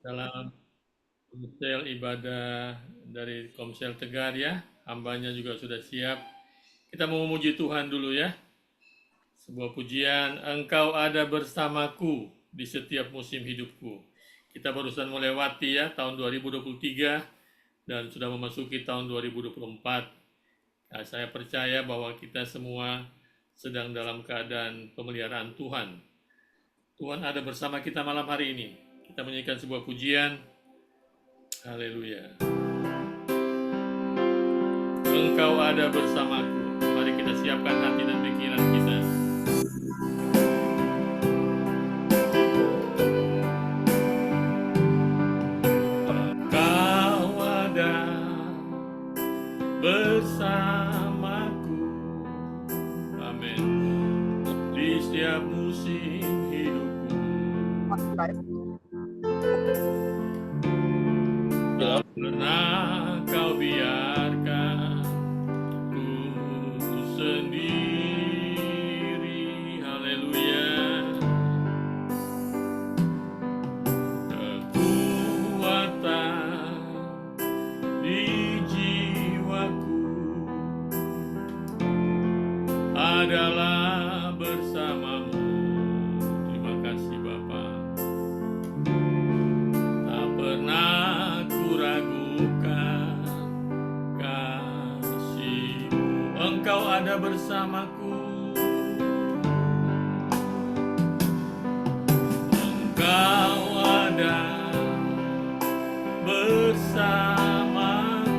dalam Komsel ibadah dari Komsel Tegar ya. Hambanya juga sudah siap. Kita mau memuji Tuhan dulu ya. Sebuah pujian, Engkau ada bersamaku di setiap musim hidupku. Kita barusan melewati ya tahun 2023 dan sudah memasuki tahun 2024. Nah, saya percaya bahwa kita semua sedang dalam keadaan pemeliharaan Tuhan. Tuhan ada bersama kita malam hari ini. Kita menyanyikan sebuah pujian. Haleluya. Engkau ada bersamaku. Mari kita siapkan hati dan pikiran kita. Engkau ada bersamaku. Amin. Di setiap musim hidupku. Tak pernah kau biarkan ku sendiri. Haleluya. Kekuatan di jiwaku adalah bersamamu. Terima kasih Bapa. Tak pernah ku ragukan kasih-Mu. Engkau ada bersamaku. Engkau ada bersamaku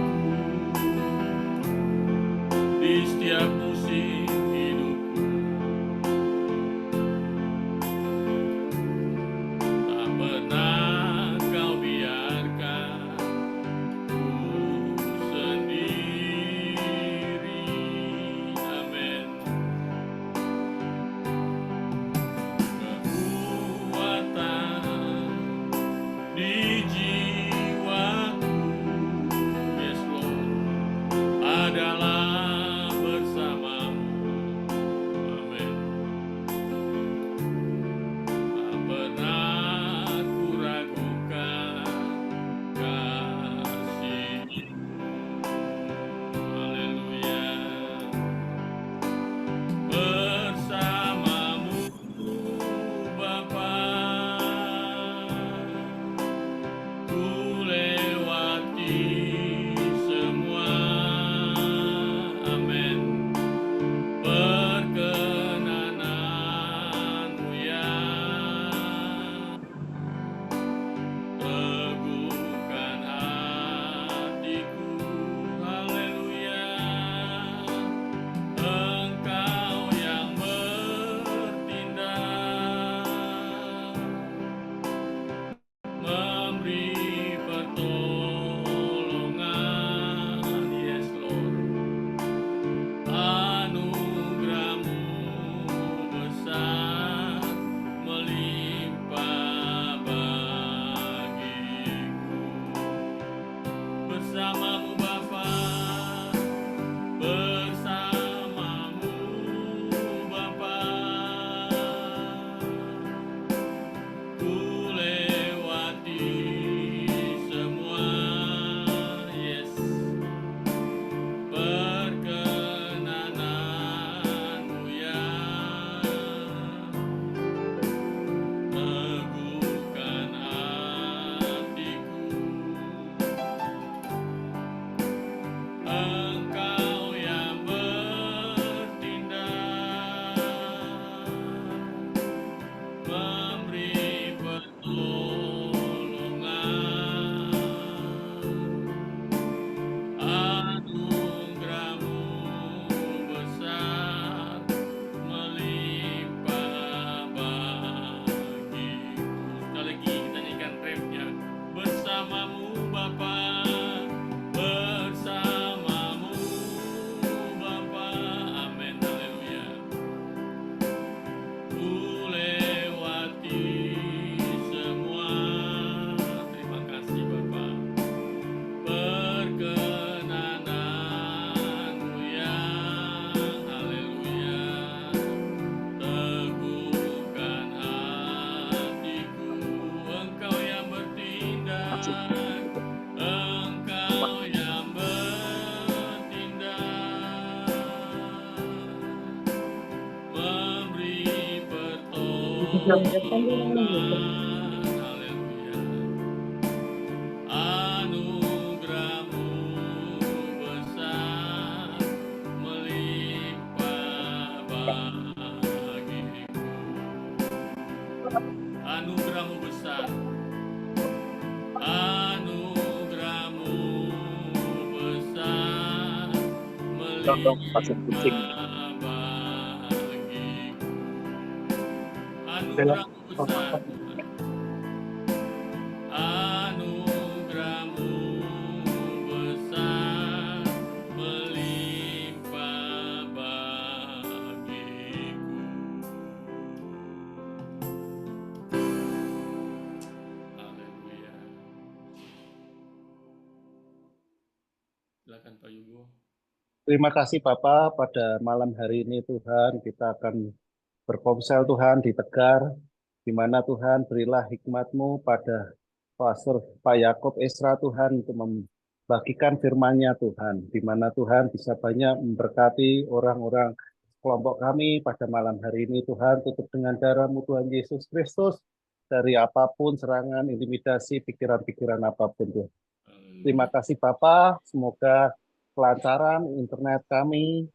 di setiap musim hidupku. Tak pernah kau biarkan ku sendiri. Amin. Kekuatan di jiwaku, yes Lord, adalah bersamamu. Amin. Tak pernah ku ragukan kasih-Mu. Haleluya. Bersamamu Bapa, Engkau yang bertindak, memberi pertolongan. Haleluya. Anugerah-Mu besar, melimpah bagiku. Anugerah-Mu besar, anugerah-Mu besar, melimpah bagiku. Anugerah-Mu besar, anugerah-Mu besar, melimpah bagiku. Haleluya. Silakan Pak Yugo. Terima kasih Bapak, pada malam hari ini Tuhan kita akan berponsel Tuhan di Tegar, di mana Tuhan berilah hikmat-Mu pada Pastor Pak Yakob Esra Tuhan untuk membagikan firman-Nya Tuhan, di mana Tuhan bisa banyak memberkati orang-orang kelompok kami pada malam hari ini Tuhan, tutup dengan darah-Mu Tuhan Yesus Kristus dari apapun serangan, intimidasi, pikiran-pikiran apapun Tuhan. Terima kasih Bapak, semoga kelancaran internet kami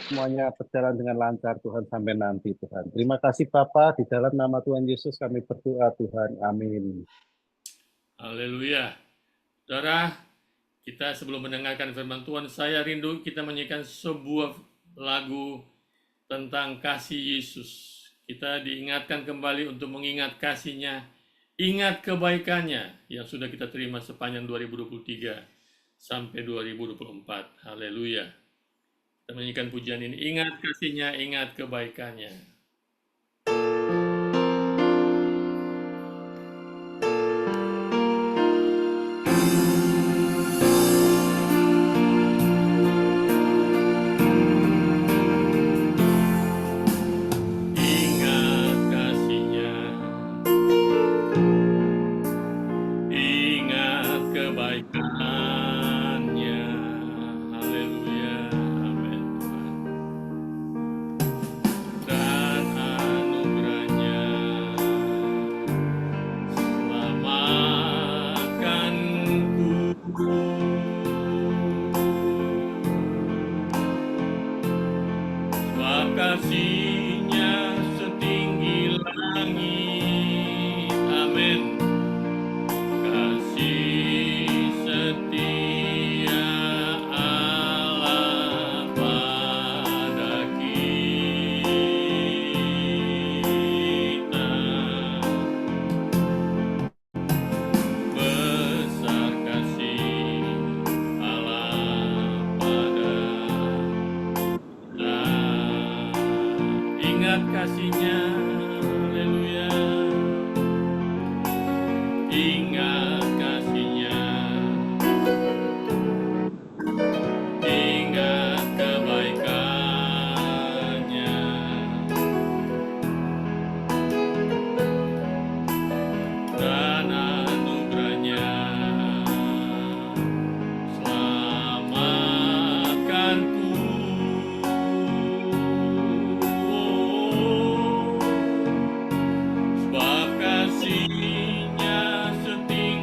semuanya berjalan dengan lancar Tuhan sampai nanti Tuhan. Terima kasih Bapak, di dalam nama Tuhan Yesus kami berdoa Tuhan. Amin. Haleluya. Saudara, kita sebelum mendengarkan firman Tuhan, saya rindu kita menyanyikan sebuah lagu tentang kasih Yesus. Kita diingatkan kembali untuk mengingat kasih-Nya, ingat kebaikannya yang sudah kita terima sepanjang 2023 sampai 2024. Haleluya. Kita menyanyikan pujian ini, ingat kasih-Nya, ingat kebaikannya. Ingat kasih-Nya, ingat kebaikannya. Haleluya. Amin Tuhan. Dan anugerahnya selamatkanku. Sebab kasih-Nya setinggi langit. Amin. Kasih setia Allah pada kita, besar kasih Allah pada kita. Ingat kasih-Nya, haleluya. Ingat kasih-Nya, ingat kebaikannya, dan anugerahnya selamatkanku. Sebab kasih-Nya setinggi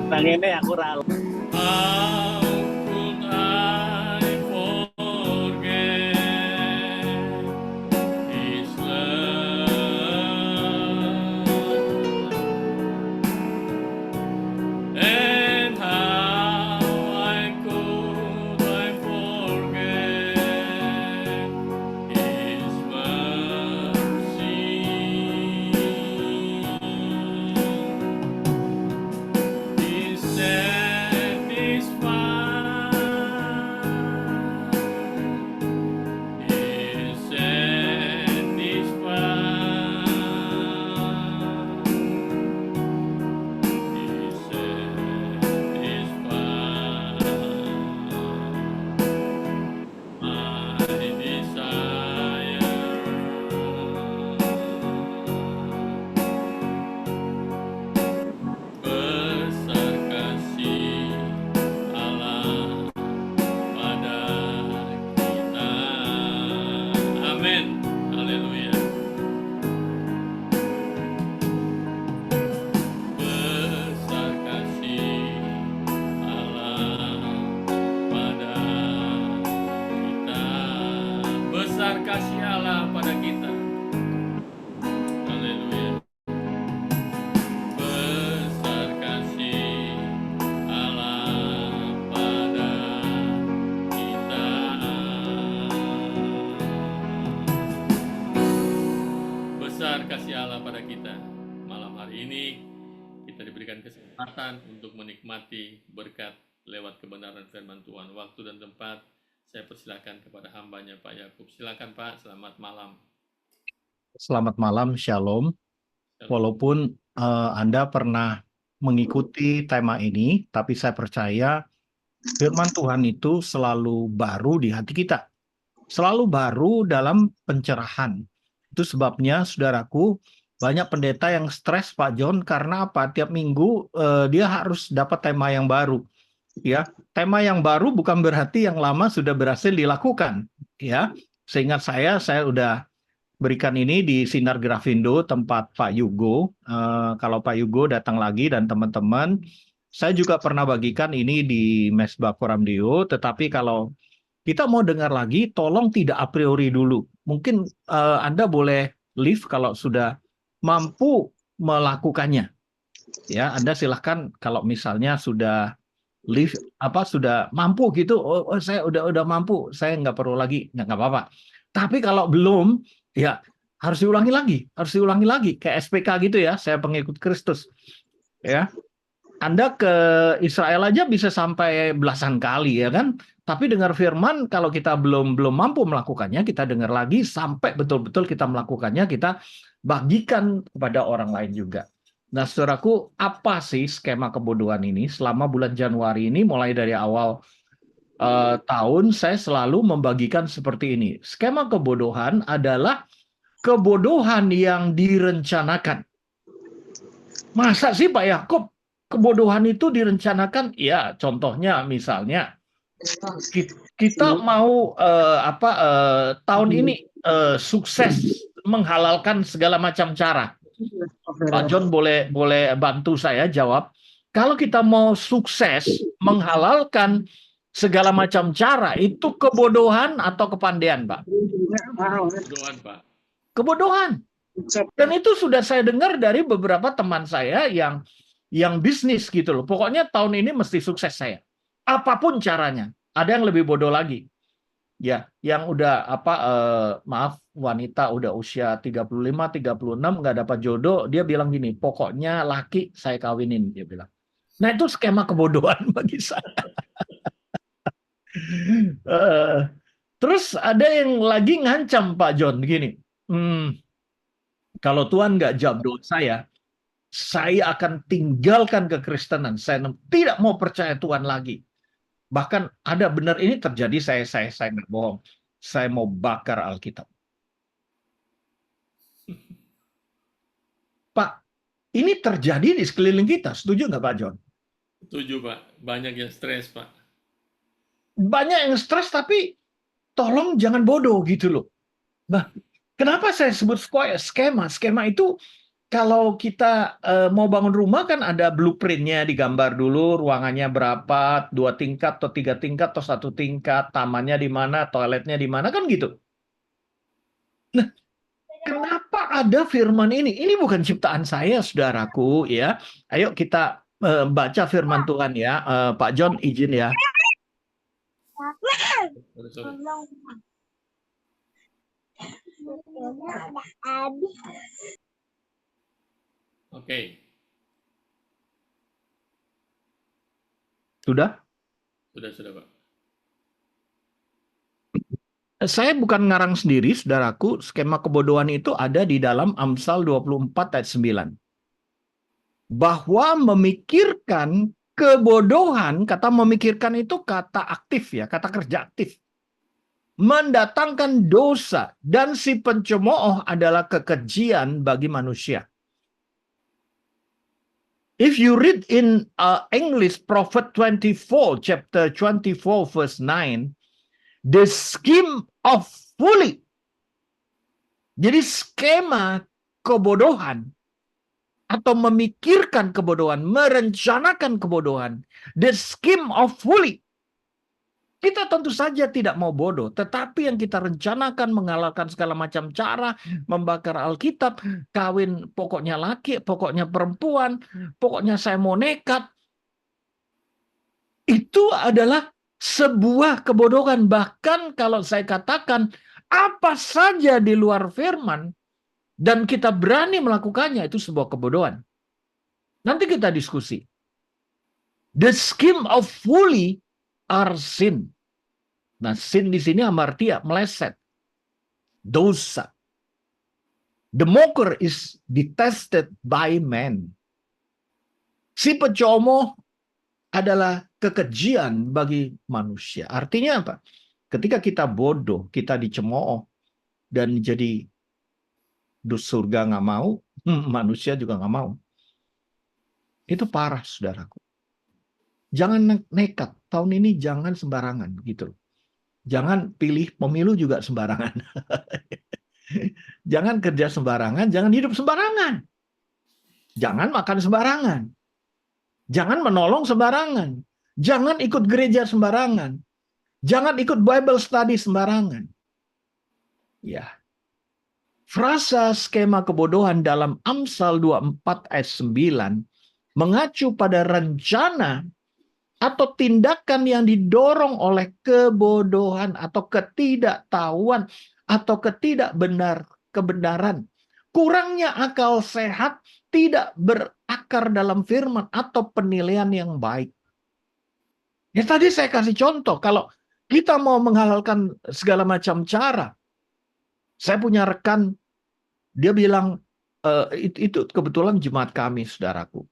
Nang ini aku ra How could I forget His love? And how could I forget His mercy? He satisfied. He satisfied my desire. Besar kasih Allah pada kita. Amin. Haleluya. Besar kasih Allah pada kita. Besar kasih Allah pada kita. Haleluya. Besar kasih Allah pada kita. Besar kasih Allah pada kita. Malam hari ini kita diberikan kesempatan untuk menikmati berkat lewat kebenaran firman Tuhan. Waktu dan tempat saya persilakan kepada hambanya Pak Yakub. Silakan Pak, selamat malam. Selamat malam, Shalom. Shalom. Walaupun Anda pernah mengikuti tema ini, tapi saya percaya firman Tuhan itu selalu baru di hati kita. Selalu baru dalam pencerahan. Itu sebabnya, saudaraku, banyak pendeta yang stres, Pak John, karena apa? Tiap minggu dia harus dapat tema yang baru. Ya, tema yang baru bukan berarti yang lama sudah berhasil dilakukan. Ya, seingat saya udah berikan ini di Sinar Grafindo tempat Pak Yugo. Kalau Pak Yugo datang lagi dan teman-teman, saya juga pernah bagikan ini di Mesbah Koramdio. Tetapi kalau kita mau dengar lagi, tolong tidak a priori dulu. Mungkin Anda boleh leave kalau sudah mampu melakukannya. Ya, Anda silahkan kalau misalnya sudah live sudah mampu gitu, saya udah mampu, saya nggak perlu lagi, nggak apa-apa. Tapi kalau belum, ya harus diulangi lagi kayak SPK gitu ya, saya pengikut Kristus ya. Anda ke Israel aja bisa sampai belasan kali ya kan, tapi dengar firman kalau kita belum mampu melakukannya, kita dengar lagi sampai betul-betul kita melakukannya, kita bagikan kepada orang lain juga. Nah, saudaraku, apa sih skema kebodohan ini? Selama bulan Januari ini, mulai dari awal tahun, saya selalu membagikan seperti ini. Skema kebodohan adalah kebodohan yang direncanakan. Masa sih Pak Yakub, kebodohan itu direncanakan? Ya, contohnya misalnya, kita mau tahun ini sukses menghalalkan segala macam cara. Pak John boleh bantu saya jawab. Kalau kita mau sukses menghalalkan segala macam cara, itu kebodohan atau kepandaian, Pak? Kebodohan, Pak. Kebodohan. Dan itu sudah saya dengar dari beberapa teman saya yang bisnis gitu loh. Pokoknya tahun ini mesti sukses saya. Apapun caranya. Ada yang lebih bodoh lagi. Ya, yang udah maaf, wanita udah usia 35, 36 nggak dapat jodoh, dia bilang gini, pokoknya laki saya kawinin, dia bilang. Nah, itu skema kebodohan bagi saya. Terus ada yang lagi ngancam Pak John gini, kalau Tuhan nggak jawab doa saya akan tinggalkan kekristenan, saya tidak mau percaya Tuhan lagi. Bahkan ada benar ini terjadi, saya nggak bohong. Saya mau bakar Alkitab. Pak, ini terjadi di sekeliling kita. Setuju nggak Pak John? Setuju Pak. Banyak yang stres Pak. Banyak yang stres, tapi tolong jangan bodoh gitu loh. Nah, kenapa saya sebut skema? Skema itu kalau kita mau bangun rumah kan ada blueprintnya, digambar dulu ruangannya berapa, 2 tingkat atau 3 tingkat atau 1 tingkat, tamannya di mana, toiletnya di mana, kan gitu. Nah, kenapa ada firman ini? Ini bukan ciptaan saya, saudaraku, ya. Ayo kita baca firman Tuhan ya. Pak John izin ya. Sorry. Oke. Sudah? Sudah, Pak. Saya bukan ngarang sendiri, saudaraku. Skema kebodohan itu ada di dalam Amsal 24 ayat 9. Bahwa memikirkan kebodohan, kata memikirkan itu kata aktif ya, kata kerja aktif. Mendatangkan dosa, dan si pencemooh adalah kekejian bagi manusia. If you read in English, Prophet 24, chapter 24, verse 9, the scheme of folly. Jadi skema kebodohan atau memikirkan kebodohan, merencanakan kebodohan, the scheme of folly. Kita tentu saja tidak mau bodoh, tetapi yang kita rencanakan menghalalkan segala macam cara, membakar Alkitab, kawin pokoknya laki, pokoknya perempuan, pokoknya saya mau nekat. Itu adalah sebuah kebodohan. Bahkan kalau saya katakan apa saja di luar firman dan kita berani melakukannya, itu sebuah kebodohan. Nanti kita diskusi. The scheme of folly are sin. Nah, sin di sini amartia, meleset, dosa. The mocker is detested by men. Si pencomooh adalah kekejian bagi manusia. Artinya apa? Ketika kita bodoh, kita dicemooh dan jadi surga nggak mau, manusia juga nggak mau. Itu parah, saudaraku. Jangan nekat. Tahun ini jangan sembarangan gitu. Jangan pilih pemilu juga sembarangan. Jangan kerja sembarangan, jangan hidup sembarangan. Jangan makan sembarangan. Jangan menolong sembarangan. Jangan ikut gereja sembarangan. Jangan ikut Bible study sembarangan. Ya. Frasa skema kebodohan dalam Amsal 24 ayat 9 mengacu pada rencana atau tindakan yang didorong oleh kebodohan atau ketidaktahuan atau kebenaran. Kurangnya akal sehat, tidak berakar dalam firman atau penilaian yang baik. Ya tadi saya kasih contoh, kalau kita mau menghalalkan segala macam cara, saya punya rekan, dia bilang, itu kebetulan jemaat kami, saudaraku.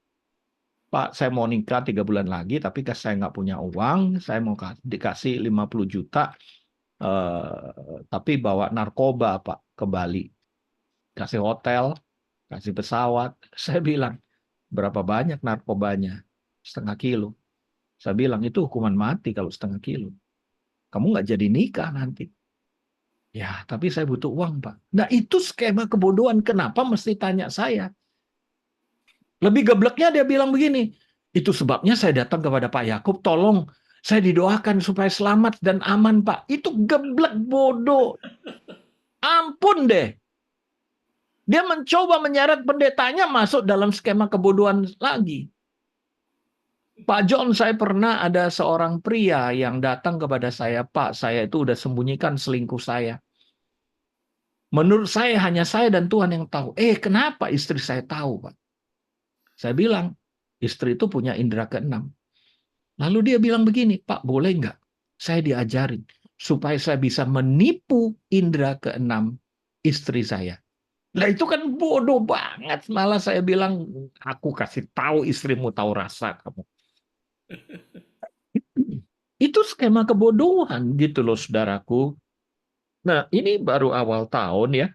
Pak, saya mau nikah 3 bulan lagi, tapi saya nggak punya uang, saya mau dikasih 50 juta, tapi bawa narkoba, Pak, ke Bali. Kasih hotel, kasih pesawat. Saya bilang, berapa banyak narkobanya? 0,5 kilo. Saya bilang, itu hukuman mati kalau 0,5 kilo. Kamu nggak jadi nikah nanti. Ya, tapi saya butuh uang, Pak. Nah, itu skema kebodohan. Kenapa mesti tanya saya? Lebih gebleknya dia bilang begini, itu sebabnya saya datang kepada Pak Yakub, tolong saya didoakan supaya selamat dan aman, Pak. Itu geblek bodoh. Ampun deh. Dia mencoba menyeret pendetanya masuk dalam skema kebodohan lagi. Pak John, saya pernah ada seorang pria yang datang kepada saya, Pak, saya itu udah sembunyikan selingkuh saya. Menurut saya hanya saya dan Tuhan yang tahu. Kenapa istri saya tahu, Pak? Saya bilang, istri itu punya indera keenam. Lalu dia bilang begini, Pak, boleh nggak saya diajarin supaya saya bisa menipu indera keenam istri saya. Nah itu kan bodoh banget. Malah saya bilang, aku kasih tahu istrimu tahu rasa kamu. Itu skema kebodohan gitu loh, saudaraku. Nah ini baru awal tahun ya.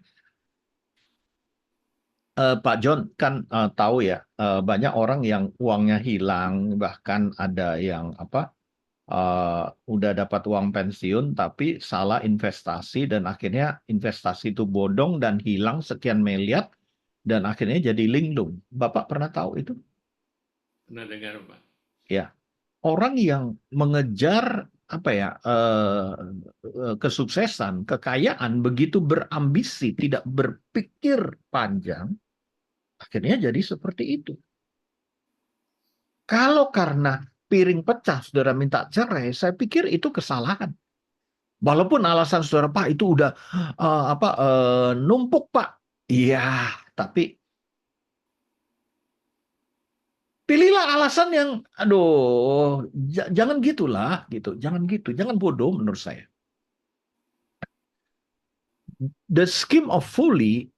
Pak John kan tahu ya, banyak orang yang uangnya hilang, bahkan ada yang udah dapat uang pensiun tapi salah investasi dan akhirnya investasi itu bodong dan hilang sekian miliar dan akhirnya jadi linglung. Bapak pernah tahu itu? Pernah dengar, Pak. Ya, orang yang mengejar apa ya kesuksesan, kekayaan, begitu berambisi, tidak berpikir panjang, akhirnya jadi seperti itu. Kalau karena piring pecah, saudara minta cerai, saya pikir itu kesalahan. Walaupun alasan saudara, Pak, itu udah numpuk, Pak. Iya, tapi pilihlah alasan yang, aduh, jangan gitulah, gitu. Jangan gitu, jangan bodoh menurut saya. The scheme of folly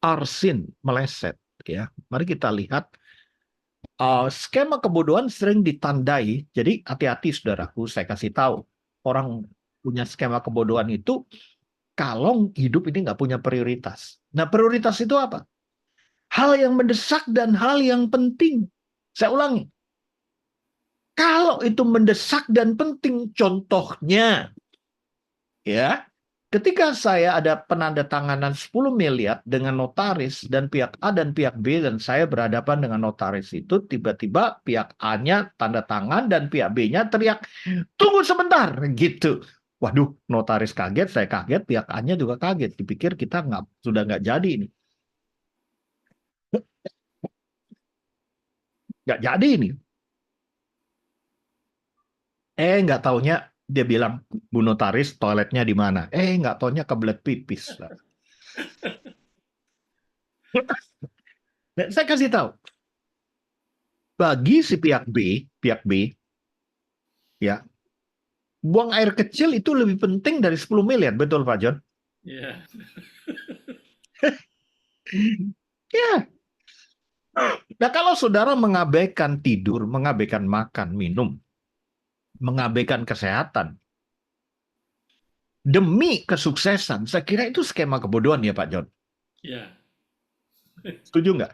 are sin, meleset. Ya, mari kita lihat. Skema kebodohan sering ditandai. Jadi hati-hati, saudaraku. Saya kasih tahu, orang punya skema kebodohan itu kalau hidup ini nggak punya prioritas. Nah, prioritas itu apa? Hal yang mendesak dan hal yang penting. Saya ulangi. Kalau itu mendesak dan penting, contohnya, ya, ketika saya ada penandatanganan 10 miliar dengan notaris dan pihak A dan pihak B dan saya berhadapan dengan notaris itu, tiba-tiba pihak A-nya tanda tangan dan pihak B-nya teriak, tunggu sebentar, gitu. Waduh, notaris kaget, saya kaget, pihak A-nya juga kaget. Dipikir kita sudah nggak jadi ini. Nggak jadi ini. Nggak taunya dia bilang, Bu Notaris, toiletnya di mana? Nggak taunya kebelet pipis. Dan saya kasih tahu, bagi si pihak B, ya, buang air kecil itu lebih penting dari 10 miliar, betul Pak John? Iya. Ya. Nah, kalau saudara mengabaikan tidur, mengabaikan makan, minum, mengabaikan kesehatan, demi kesuksesan, saya kira itu skema kebodohan ya Pak John. Iya. Setuju nggak?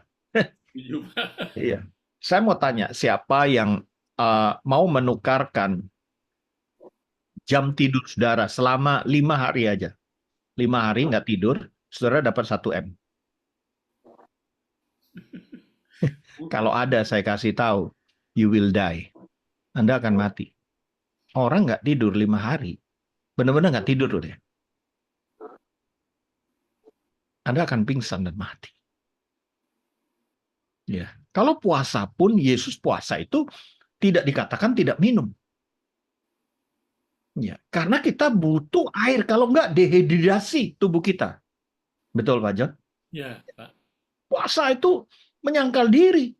Setuju, Pak. Iya. Saya mau tanya, siapa yang mau menukarkan jam tidur saudara selama 5 hari aja? 5 hari nggak tidur, saudara dapat 1 M. Kalau ada, saya kasih tahu, you will die. Anda akan mati. Orang nggak tidur 5 hari, benar-benar nggak tidur loh deh. Anda akan pingsan dan mati. Ya, kalau puasa pun Yesus puasa itu tidak dikatakan tidak minum. Ya, karena kita butuh air, kalau nggak dehidrasi tubuh kita. Betul Pak John? Ya, Pak. Puasa itu menyangkal diri.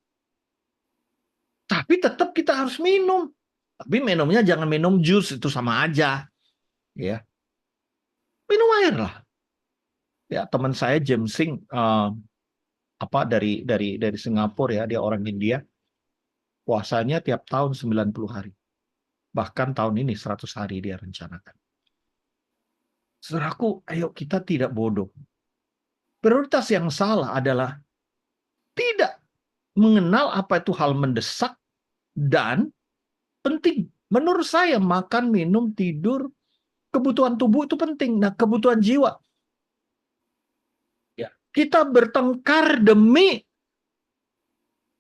Tapi tetap kita harus minum. Tapi minumnya jangan minum jus, itu sama aja. Ya. Minum air lah. Ya, teman saya James Singh dari Singapura ya, dia orang India. Puasanya tiap tahun 90 hari. Bahkan tahun ini 100 hari dia rencanakan. Saudaraku, ayo kita tidak bodoh. Prioritas yang salah adalah tidak mengenal apa itu hal mendesak dan penting. Menurut saya makan, minum, tidur, kebutuhan tubuh itu penting. Nah, kebutuhan jiwa. Ya, kita bertengkar demi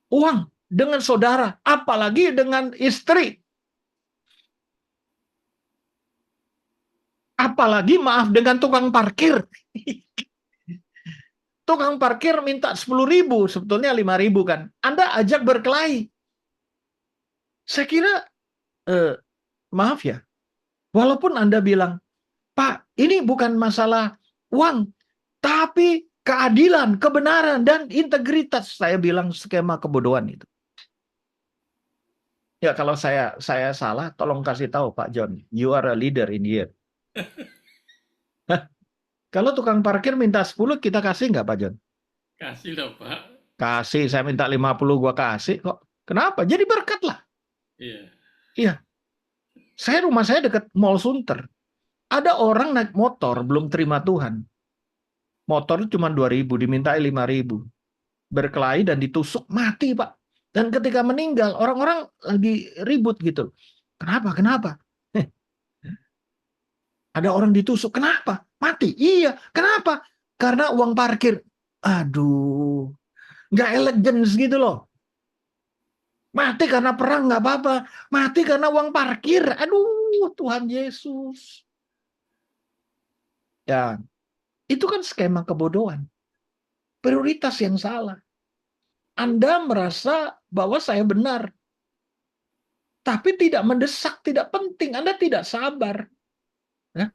uang dengan saudara, apalagi dengan istri. Apalagi maaf dengan tukang parkir. Tukang parkir minta 10.000, sebetulnya 5.000 kan. Anda ajak berkelahi. Saya kira, maaf ya, walaupun Anda bilang, Pak, ini bukan masalah uang, tapi keadilan, kebenaran, dan integritas. Saya bilang skema kebodohan itu. Ya, kalau saya salah, tolong kasih tahu Pak John. You are a leader in here. Kalau tukang parkir minta 10, kita kasih nggak Pak John? Kasih lah, Pak. Kasih, saya minta 50, gua kasih kok. Kenapa? Jadi berkat lah. Iya. Iya. Rumah saya dekat Mall Sunter. Ada orang naik motor, belum terima Tuhan. Motor cuma 2.000, dimintai 5.000. Berkelahi dan ditusuk, mati Pak. Dan ketika meninggal, orang-orang lagi ribut gitu. Kenapa? Ada orang ditusuk, kenapa? Mati. Iya, kenapa? Karena uang parkir. Aduh, nggak elegan gitu loh. Mati karena perang nggak apa-apa. Mati karena uang parkir. Aduh, Tuhan Yesus. Ya, itu kan skema kebodohan. Prioritas yang salah. Anda merasa bahwa saya benar. Tapi tidak mendesak, tidak penting. Anda tidak sabar. Ya.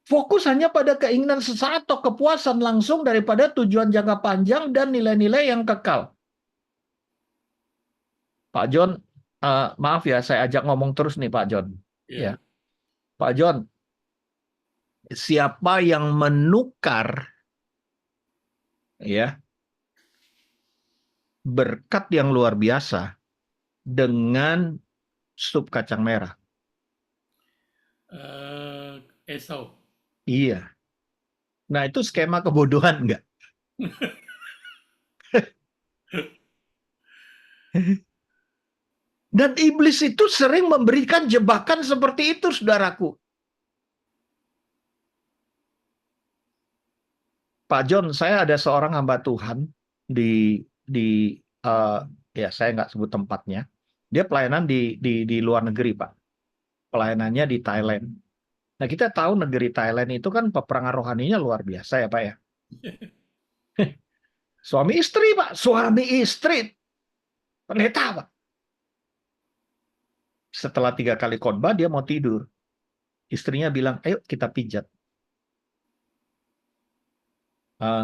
Fokus hanya pada keinginan sesaat atau kepuasan langsung daripada tujuan jangka panjang dan nilai-nilai yang kekal. Pak John, maaf ya, saya ajak ngomong terus nih Pak John. Ya. Ya, Pak John, siapa yang menukar ya berkat yang luar biasa dengan sup kacang merah? Esau. Iya. Nah, itu skema kebodohan enggak? Dan iblis itu sering memberikan jebakan seperti itu, saudaraku. Pak John, saya ada seorang hamba Tuhan di ya saya nggak sebut tempatnya. Dia pelayanan di luar negeri, Pak. Pelayanannya di Thailand. Nah, kita tahu negeri Thailand itu kan peperangan rohaninya luar biasa ya, Pak ya. Suami istri, Pak. Suami istri. Pendeta, Pak. Setelah 3 kali khotbah, dia mau tidur. Istrinya bilang, ayo kita pijat.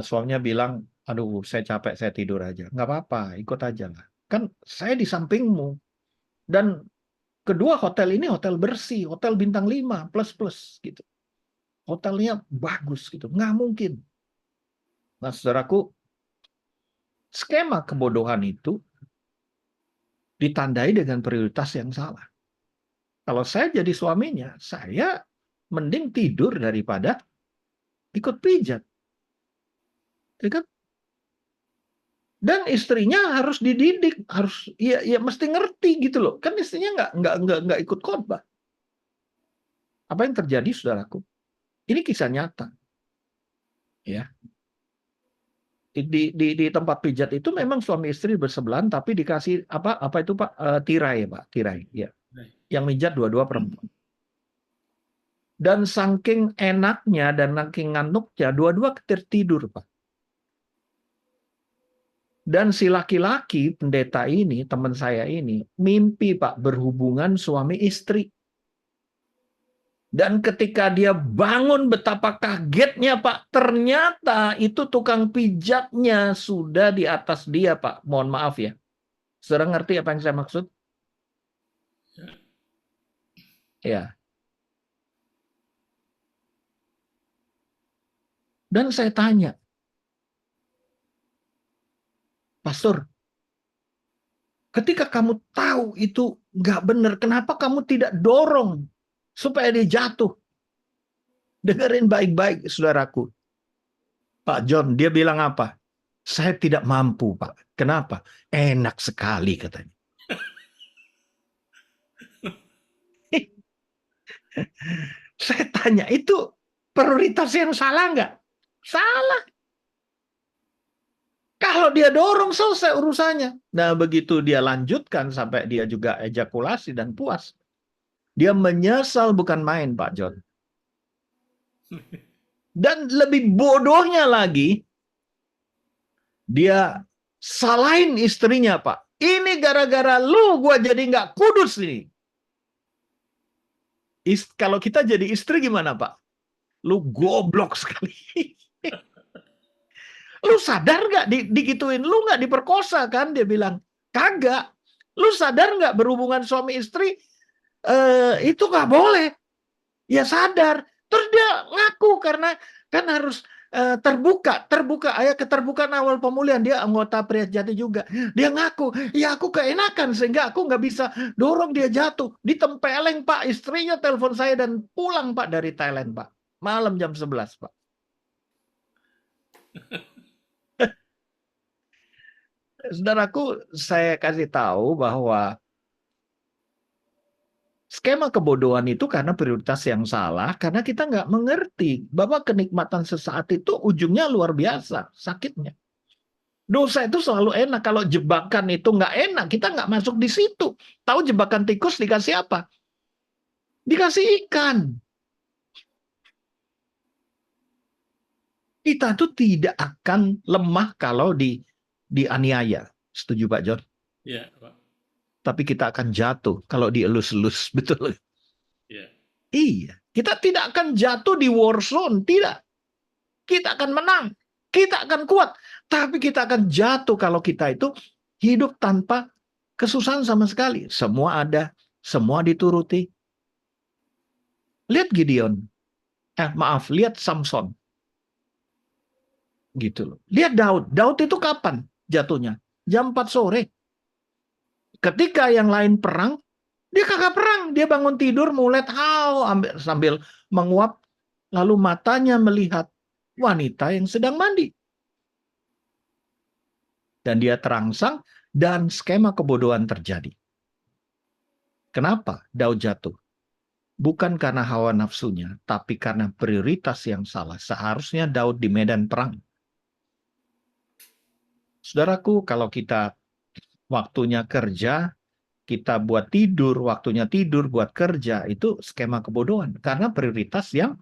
Suaminya bilang, aduh saya capek, saya tidur aja. Nggak apa-apa, ikut aja lah. Kan saya di sampingmu. Dan kedua hotel ini hotel bersih, hotel bintang 5, plus gitu. Hotelnya bagus gitu, nggak mungkin. Nah, saudaraku, skema kebodohan itu ditandai dengan prioritas yang salah. Kalau saya jadi suaminya, saya mending tidur daripada ikut pijat. Ya kan? Dan istrinya harus dididik, harus ya mesti ngerti gitu loh. Kan istrinya nggak ikut khotbah. Apa yang terjadi, saudaraku? Ini kisah nyata. Ya. Di tempat pijat itu memang suami istri bersebelahan, tapi dikasih apa itu Pak, tirai Pak, tirai ya, yang mijat dua-dua perempuan. Dan saking enaknya dan saking ngantuknya, dua-dua tertidur Pak. Dan si laki-laki pendeta ini, teman saya ini, mimpi Pak berhubungan suami istri. Dan ketika dia bangun, betapa kagetnya Pak. Ternyata itu tukang pijatnya sudah di atas dia Pak. Mohon maaf ya. Saudara ngerti apa yang saya maksud? Ya. Dan saya tanya, Pastor, ketika kamu tahu itu nggak benar, kenapa kamu tidak dorong supaya dia jatuh? Dengerin baik-baik, saudaraku. Pak John, dia bilang apa? Saya tidak mampu, Pak. Kenapa? Enak sekali, katanya. Saya tanya, itu prioritas yang salah nggak? Salah. Kalau dia dorong, selesai urusannya. Nah, begitu dia lanjutkan sampai dia juga ejakulasi dan puas. Dia menyesal bukan main, Pak John. Dan lebih bodohnya lagi, dia salahin istrinya, Pak. Ini gara-gara lu gua jadi nggak kudus nih. Kalau kita jadi istri gimana, Pak? Lu goblok sekali. Lu sadar nggak digituin? Lu nggak diperkosa kan? Dia bilang, kagak. Lu sadar nggak berhubungan suami istri itu nggak boleh? Ya sadar. Terus dia ngaku karena kan harus terbuka ayat keterbukaan awal pemulihan. Dia anggota Pria Jati juga. Dia ngaku, ya aku keenakan sehingga aku nggak bisa dorong dia jatuh. Ditempeleng Pak, istrinya telepon saya dan pulang Pak dari Thailand Pak. Malam jam 11 Pak. Saudaraku, saya kasih tahu bahwa Skema kebodohan itu karena prioritas yang salah, karena kita nggak mengerti bahwa kenikmatan sesaat itu ujungnya luar biasa, sakitnya. Dosa itu selalu enak. Kalau jebakan itu nggak enak, kita nggak masuk di situ. Tahu jebakan tikus dikasih apa? Dikasih ikan. Kita tuh tidak akan lemah kalau dianiaya. Setuju Pak John? Ya, Pak. Tapi kita akan jatuh kalau dielus-elus. Betul. Ya. Iya. Kita tidak akan jatuh di war zone. Tidak. Kita akan menang. Kita akan kuat. Tapi kita akan jatuh kalau kita itu hidup tanpa kesusahan sama sekali. Semua ada. Semua dituruti. Lihat Gideon. Lihat Samson. Gitu loh. Lihat Daud. Daud itu kapan jatuhnya? Jam 4 sore. Ketika yang lain perang, dia kagak perang. Dia bangun tidur, mulet sambil menguap. Lalu matanya melihat wanita yang sedang mandi. Dan dia terangsang dan skema kebodohan terjadi. Kenapa Daud jatuh? Bukan karena hawa nafsunya, tapi karena prioritas yang salah. Seharusnya Daud di medan perang. Saudaraku, kalau kita waktunya kerja, kita buat tidur, waktunya tidur buat kerja, itu skema kebodohan. Karena prioritas yang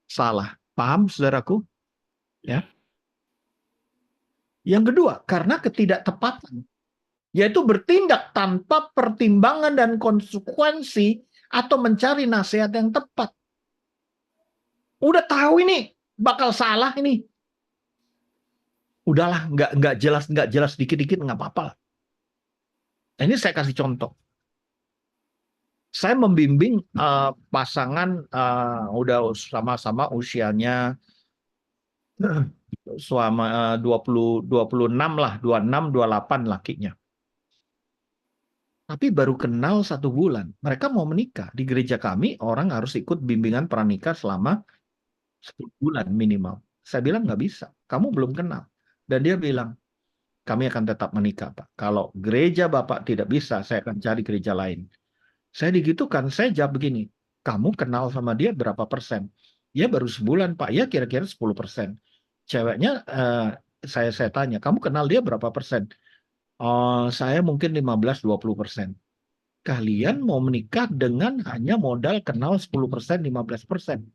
salah. Paham, saudaraku? Ya. Yang kedua, karena ketidaktepatan. Yaitu bertindak tanpa pertimbangan dan konsekuensi atau mencari nasihat yang tepat. Udah tahu ini bakal salah ini. Udahlah, nggak jelas dikit-dikit nggak apa-apa. Ini saya kasih contoh. Saya membimbing pasangan udah sama-sama usianya selama 26 lah, 26, 28 lakinya. Tapi baru kenal 1 bulan. Mereka mau menikah. Di gereja kami, orang harus ikut bimbingan pranikah selama 10 bulan minimal. Saya bilang nggak bisa. Kamu belum kenal. Dan dia bilang, kami akan tetap menikah, Pak. Kalau gereja Bapak tidak bisa, saya akan cari gereja lain. Saya digitukan, saya jawab begini, kamu kenal sama dia berapa persen? Ya baru sebulan, Pak. Ya kira-kira 10%. Ceweknya, saya tanya, kamu kenal dia berapa persen? Saya mungkin 15-20%. Kalian mau menikah dengan hanya modal kenal 10%, 15%.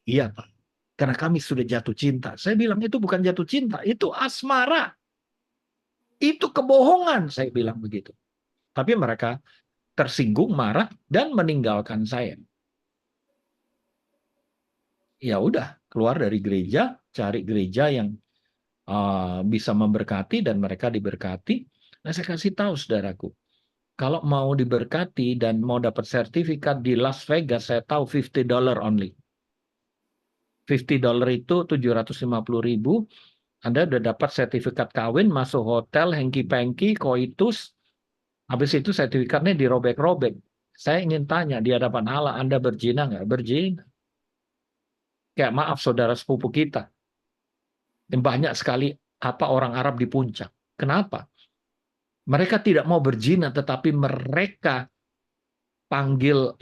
Iya, Pak. Karena kami sudah jatuh cinta. Saya bilang itu bukan jatuh cinta, itu asmara. Itu kebohongan, saya bilang begitu. Tapi mereka tersinggung, marah, dan meninggalkan saya. Ya udah, keluar dari gereja, cari gereja yang bisa memberkati dan mereka diberkati. Nah, saya kasih tahu saudaraku, kalau mau diberkati dan mau dapat sertifikat di Las Vegas, saya tahu $50 only. $50 itu 750.000. Anda udah dapat sertifikat kawin, masuk hotel, hengki-pengki, koitus. Habis itu sertifikatnya dirobek-robek. Saya ingin tanya di hadapan Allah, Anda berzina nggak? Berzina. Kayak maaf saudara sepupu kita. Dan banyak sekali orang Arab di puncak. Kenapa? Mereka tidak mau berzina, tetapi mereka panggil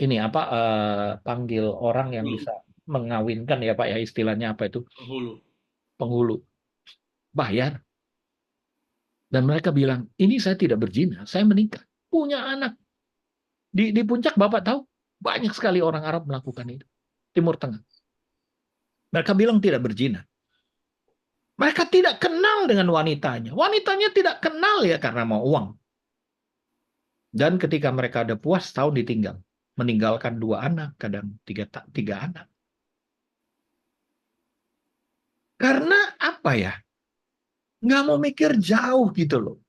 panggil orang yang bisa mengawinkan ya Pak ya, istilahnya apa itu? Penghulu. Bayar. Dan mereka bilang, ini saya tidak berzina, saya menikah, punya anak. Di puncak Bapak tahu, banyak sekali orang Arab melakukan itu. Timur Tengah. Mereka bilang tidak berzina. Mereka tidak kenal dengan wanitanya. Wanitanya tidak kenal ya karena mau uang. Dan ketika mereka ada puas, tahun ditinggal. Meninggalkan 2 anak, kadang 3 anak. Karena apa ya? Nggak mau mikir jauh gitu loh.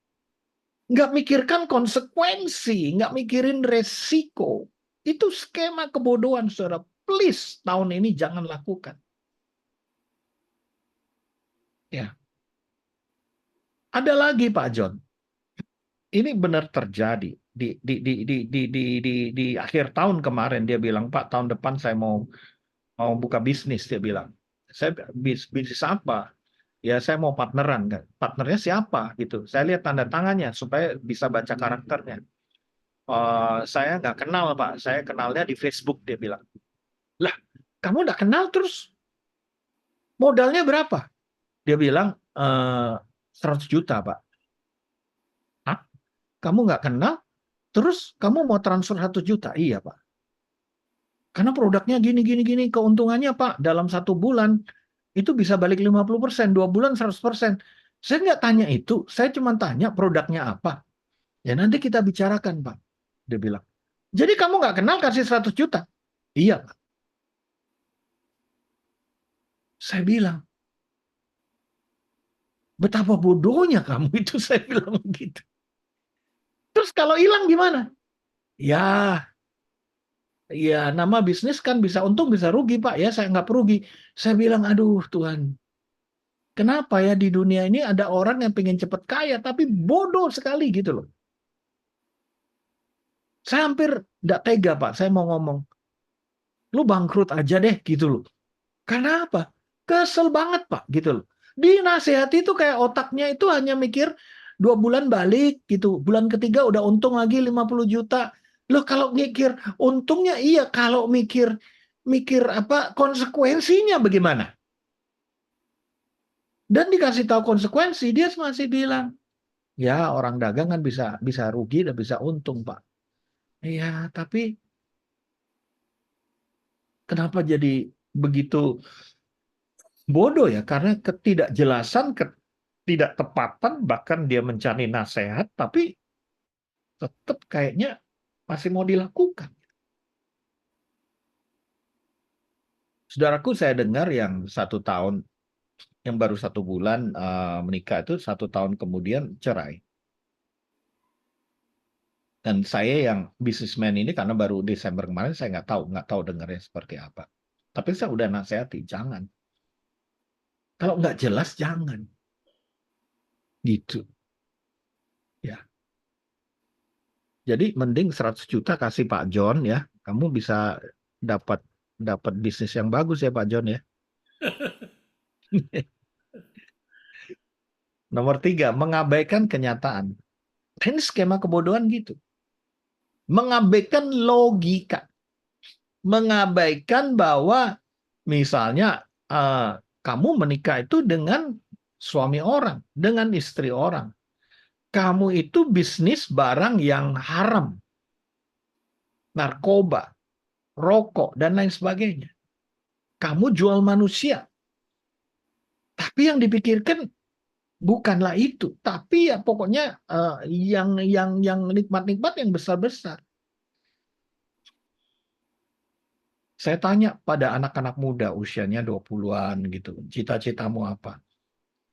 Nggak mikirkan konsekuensi, nggak mikirin resiko. Itu skema kebodohan, saudara. Please, tahun ini jangan lakukan. Ya. Ada lagi Pak John. Ini benar terjadi. Di akhir tahun kemarin dia bilang, Pak, tahun depan saya mau buka bisnis, dia bilang. Saya bisnis apa? Ya saya mau partneran kan. Partnernya siapa gitu. Saya lihat tanda tangannya supaya bisa baca karakternya. Saya nggak kenal Pak, saya kenalnya di Facebook, dia bilang. Lah, kamu nggak kenal terus modalnya berapa? Dia bilang 100 juta Pak. Hah? Kamu nggak kenal, terus kamu mau transfer 100 juta? Iya Pak. Karena produknya gini, keuntungannya Pak, dalam 1 bulan itu bisa balik 50%, 2 bulan 100%. Saya nggak tanya itu, saya cuma tanya produknya apa. Ya nanti kita bicarakan Pak, dia bilang. Jadi kamu nggak kenal kasih 100 juta? Iya Pak. Saya bilang, betapa bodohnya kamu itu, saya bilang begitu. Terus kalau hilang gimana? Ya, ya nama bisnis kan bisa untung bisa rugi Pak, ya saya nggak rugi. Saya bilang, aduh Tuhan, kenapa ya di dunia ini ada orang yang pengen cepat kaya tapi bodoh sekali gitu loh. Saya hampir nggak tega Pak, saya mau ngomong, lu bangkrut aja deh gitu loh. Karena apa? Kesel banget Pak gitu loh. Dinasehati itu kayak otaknya itu hanya mikir 2 bulan balik gitu. Bulan ketiga udah untung lagi 50 juta. Loh kalau mikir untungnya iya, kalau mikir apa konsekuensinya bagaimana? Dan dikasih tahu konsekuensi, dia masih bilang, ya orang dagang kan bisa rugi dan bisa untung Pak. Iya, tapi kenapa jadi begitu bodoh ya? Karena ketidakjelasan, ketidaktepatan, bahkan dia mencari nasihat, tapi tetap kayaknya masih mau dilakukan. Saudaraku, saya dengar yang 1 tahun, yang baru 1 bulan menikah itu 1 tahun kemudian cerai. Dan saya yang bisnismen ini karena baru Desember kemarin saya nggak tahu dengarnya seperti apa. Tapi saya udah nasihati, jangan. Kalau nggak jelas jangan. Gitu. Ya. Jadi mending 100 juta kasih Pak John ya. Kamu bisa dapat dapat bisnis yang bagus ya Pak John ya. Nomor 3, mengabaikan kenyataan. Ini skema kebodohan gitu. Mengabaikan logika. Mengabaikan bahwa misalnya kamu menikah itu dengan suami orang, dengan istri orang. Kamu itu bisnis barang yang haram. Narkoba, rokok, dan lain sebagainya. Kamu jual manusia. Tapi yang dipikirkan bukanlah itu, tapi ya pokoknya yang nikmat-nikmat yang besar-besar. Saya tanya pada anak-anak muda usianya 20-an gitu, cita-citamu apa?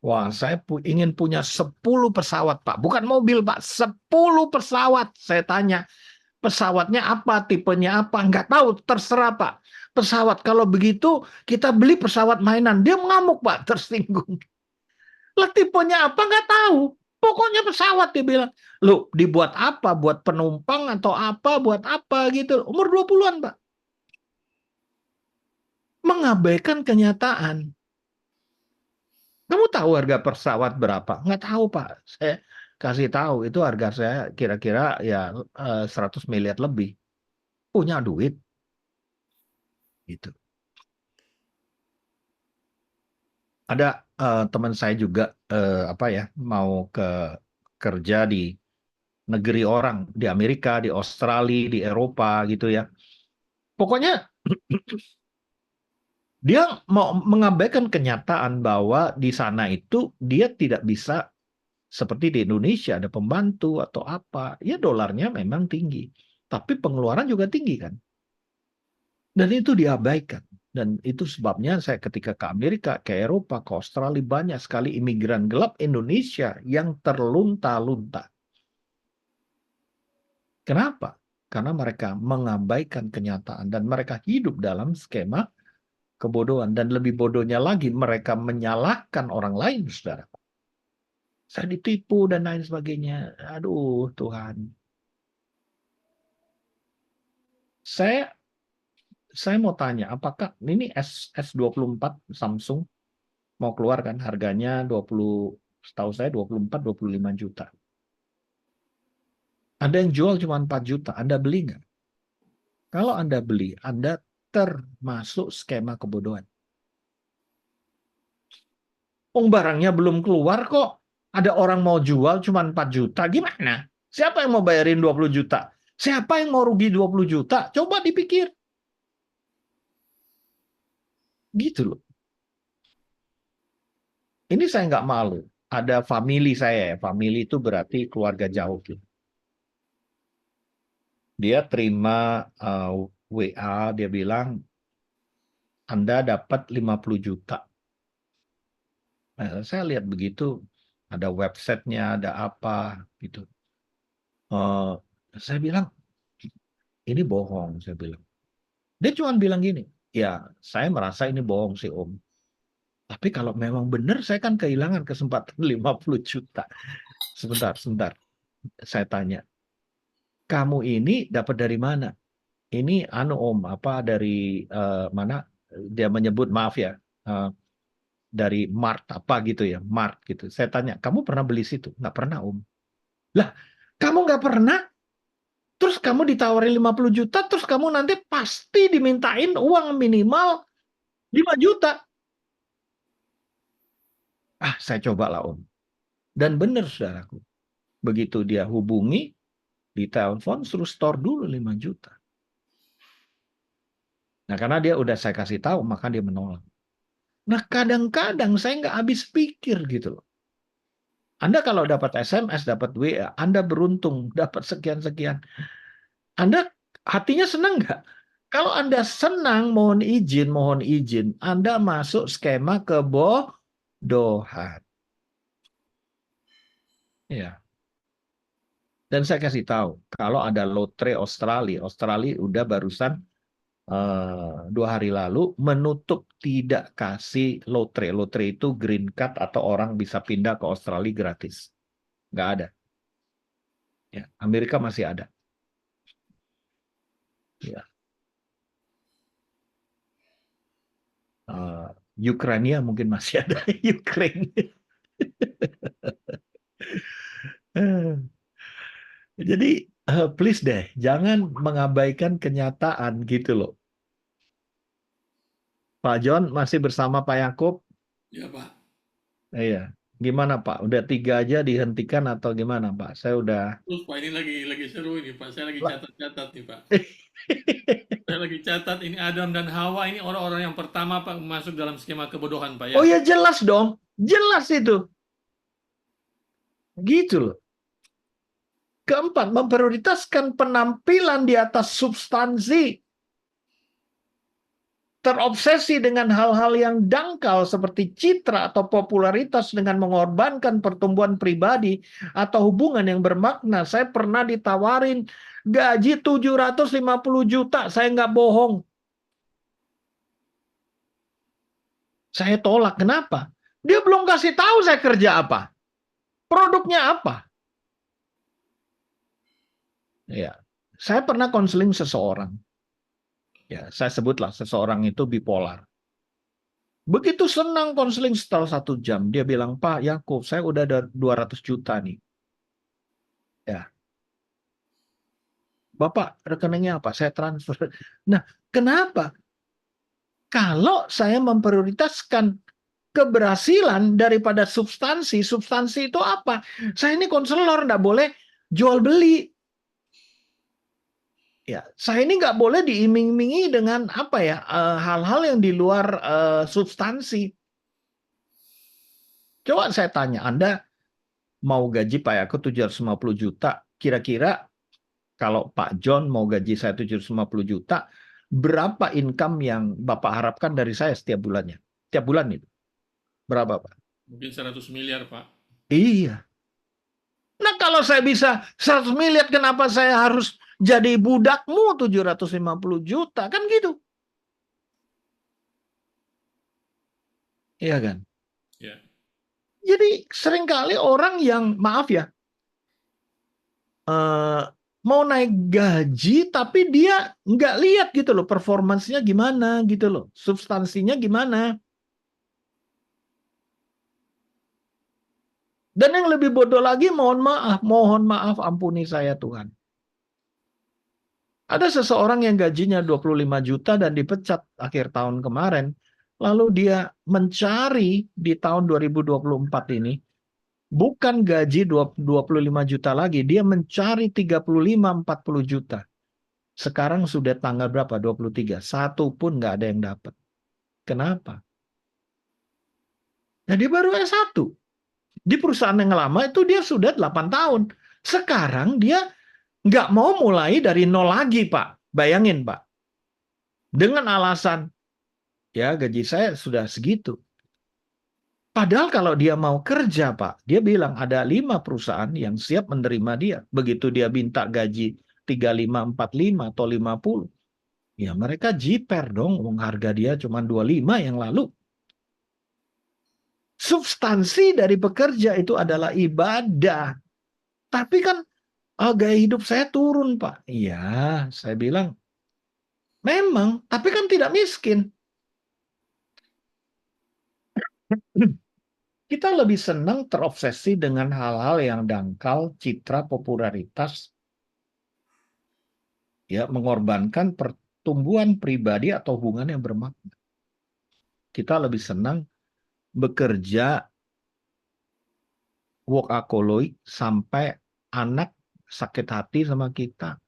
Wah, saya ingin punya 10 pesawat, Pak. Bukan mobil, Pak. 10 pesawat. Saya tanya, pesawatnya apa, tipenya apa? Nggak tahu, terserah, Pak. Pesawat, kalau begitu kita beli pesawat mainan. Dia mengamuk, Pak, tersinggung. Lah tipenya apa nggak tahu. Pokoknya pesawat dia bilang. Loh, dibuat apa? Buat penumpang atau apa? Buat apa gitu. Umur 20-an, Pak. Mengabaikan kenyataan. Kamu tahu harga pesawat berapa? Nggak tahu, Pak. Saya kasih tahu. Itu harga saya kira-kira ya 100 miliar lebih. Punya duit. Gitu. Ada teman saya juga mau kerja di negeri orang, di Amerika, di Australia, di Eropa gitu ya. Pokoknya dia mau mengabaikan kenyataan bahwa di sana itu dia tidak bisa seperti di Indonesia ada pembantu atau apa. Ya dolarnya memang tinggi, tapi pengeluaran juga tinggi kan. Dan itu diabaikan. Dan itu sebabnya saya ketika ke Amerika, ke Eropa, ke Australia banyak sekali imigran gelap Indonesia yang terlunta-lunta. Kenapa? Karena mereka mengabaikan kenyataan dan mereka hidup dalam skema kebodohan. Dan lebih bodohnya lagi, mereka menyalahkan orang lain, saudara. Saya ditipu dan lain sebagainya. Aduh, Tuhan. Saya mau tanya, apakah ini S24 Samsung mau keluar kan harganya 20, setahu saya 24-25 juta. Ada yang jual cuma 4 juta, Anda beli nggak? Kalau Anda beli, Anda termasuk skema kebodohan. Barangnya belum keluar kok. Ada orang mau jual cuma 4 juta. Gimana? Siapa yang mau bayarin 20 juta? Siapa yang mau rugi 20 juta? Coba dipikir. Gitu loh. Ini saya nggak malu. Ada family saya. Family itu berarti keluarga jauh. Gitu. Dia terima WA, dia bilang, Anda dapat 50 juta. Nah, saya lihat begitu, ada websitenya, ada apa, gitu. Saya bilang, ini bohong, saya bilang. Dia cuma bilang gini, ya saya merasa ini bohong sih Om. Tapi kalau memang benar, saya kan kehilangan kesempatan 50 juta. Sebentar. Saya tanya, kamu ini dapat dari mana? Ini Om, apa dari mana? Dia menyebut, maaf ya, dari Mart apa gitu ya, Mart gitu. Saya tanya, kamu pernah beli situ? Nggak pernah Om. Lah, kamu nggak pernah? Terus kamu ditawarin 50 juta, terus kamu nanti pasti dimintain uang minimal 5 juta. Saya coba lah Om. Dan benar saudaraku. Begitu dia hubungi, ditelepon, suruh store dulu 5 juta. Nah, karena dia udah saya kasih tahu, maka dia menolak. Nah, kadang-kadang saya nggak habis pikir gitu loh. Anda kalau dapat SMS, dapat WA, Anda beruntung, dapat sekian-sekian. Anda hatinya senang nggak? Kalau Anda senang, mohon izin, Anda masuk skema kebodohan. Ya. Dan saya kasih tahu, kalau ada lotre Australia udah barusan 2 hari lalu menutup tidak kasih lotre. Lotre itu green card atau orang bisa pindah ke Australia gratis. Nggak ada. Ya, Amerika masih ada. Ya. Ukraina mungkin masih ada. Ukraina. Jadi please deh, jangan mengabaikan kenyataan gitu loh. Pak John masih bersama Pak Yakub? Ya Pak. Iya. Gimana Pak? Udah 3 aja dihentikan atau gimana Pak? Saya udah. Terus Pak, ini lagi seru ini Pak. Saya lagi catat-catat nih Pak. Saya lagi catat ini Adam dan Hawa ini orang-orang yang pertama Pak masuk dalam skema kebodohan Pak ya. Oh ya jelas dong. Jelas itu. Gitu loh. Keempat, memprioritaskan penampilan di atas substansi. Terobsesi dengan hal-hal yang dangkal seperti citra atau popularitas dengan mengorbankan pertumbuhan pribadi atau hubungan yang bermakna. Saya pernah ditawarin gaji 750 juta, saya nggak bohong. Saya tolak, kenapa? Dia belum kasih tahu saya kerja apa. Produknya apa. Ya, saya pernah konseling seseorang. Ya, saya sebutlah seseorang itu bipolar. Begitu senang konseling setelah 1 jam, dia bilang, Pak Yakub, saya udah ada 200 juta nih. Ya. Bapak, rekeningnya apa? Saya transfer. Nah, kenapa? Kalau saya memprioritaskan keberhasilan daripada substansi, substansi itu apa? Saya ini konselor, nggak boleh jual beli. Ya, saya ini nggak boleh diiming-imingi dengan apa ya, hal-hal yang di luar substansi. Coba saya tanya, Anda mau gaji Pak Yakub 750 juta, kira-kira kalau Pak John mau gaji saya 750 juta, berapa income yang Bapak harapkan dari saya setiap bulannya? Tiap bulan itu. Berapa, Pak? Mungkin 100 miliar Pak. Iya. Nah, kalau saya bisa 100 miliar, kenapa saya harus jadi budakmu 750 juta? Kan gitu. Iya kan? Ya. Jadi seringkali orang yang, maaf ya, mau naik gaji tapi dia nggak lihat gitu loh performansnya gimana gitu loh, substansinya gimana. Dan yang lebih bodoh lagi, mohon maaf, ampuni saya Tuhan. Ada seseorang yang gajinya 25 juta dan dipecat akhir tahun kemarin. Lalu dia mencari di tahun 2024 ini, bukan gaji 25 juta lagi, dia mencari 35-40 juta. Sekarang sudah tanggal berapa? 23. Satu pun nggak ada yang dapat. Kenapa? Nah, dia baru S1. Di perusahaan yang lama itu dia sudah 8 tahun. Sekarang dia nggak mau mulai dari nol lagi, Pak. Bayangin, Pak. Dengan alasan, ya gaji saya sudah segitu. Padahal kalau dia mau kerja, Pak, dia bilang ada 5 perusahaan yang siap menerima dia. Begitu dia minta gaji 35, 45, atau 50. Ya mereka jiper dong, harga dia cuma 25 yang lalu. Substansi dari bekerja itu adalah ibadah. Tapi kan gaya hidup saya turun, Pak. Iya, saya bilang, memang, tapi kan tidak miskin. Kita lebih senang terobsesi dengan hal-hal yang dangkal, citra, popularitas, ya, mengorbankan pertumbuhan pribadi atau hubungan yang bermakna. Kita lebih senang bekerja workaholic sampai anak sakit hati sama kita.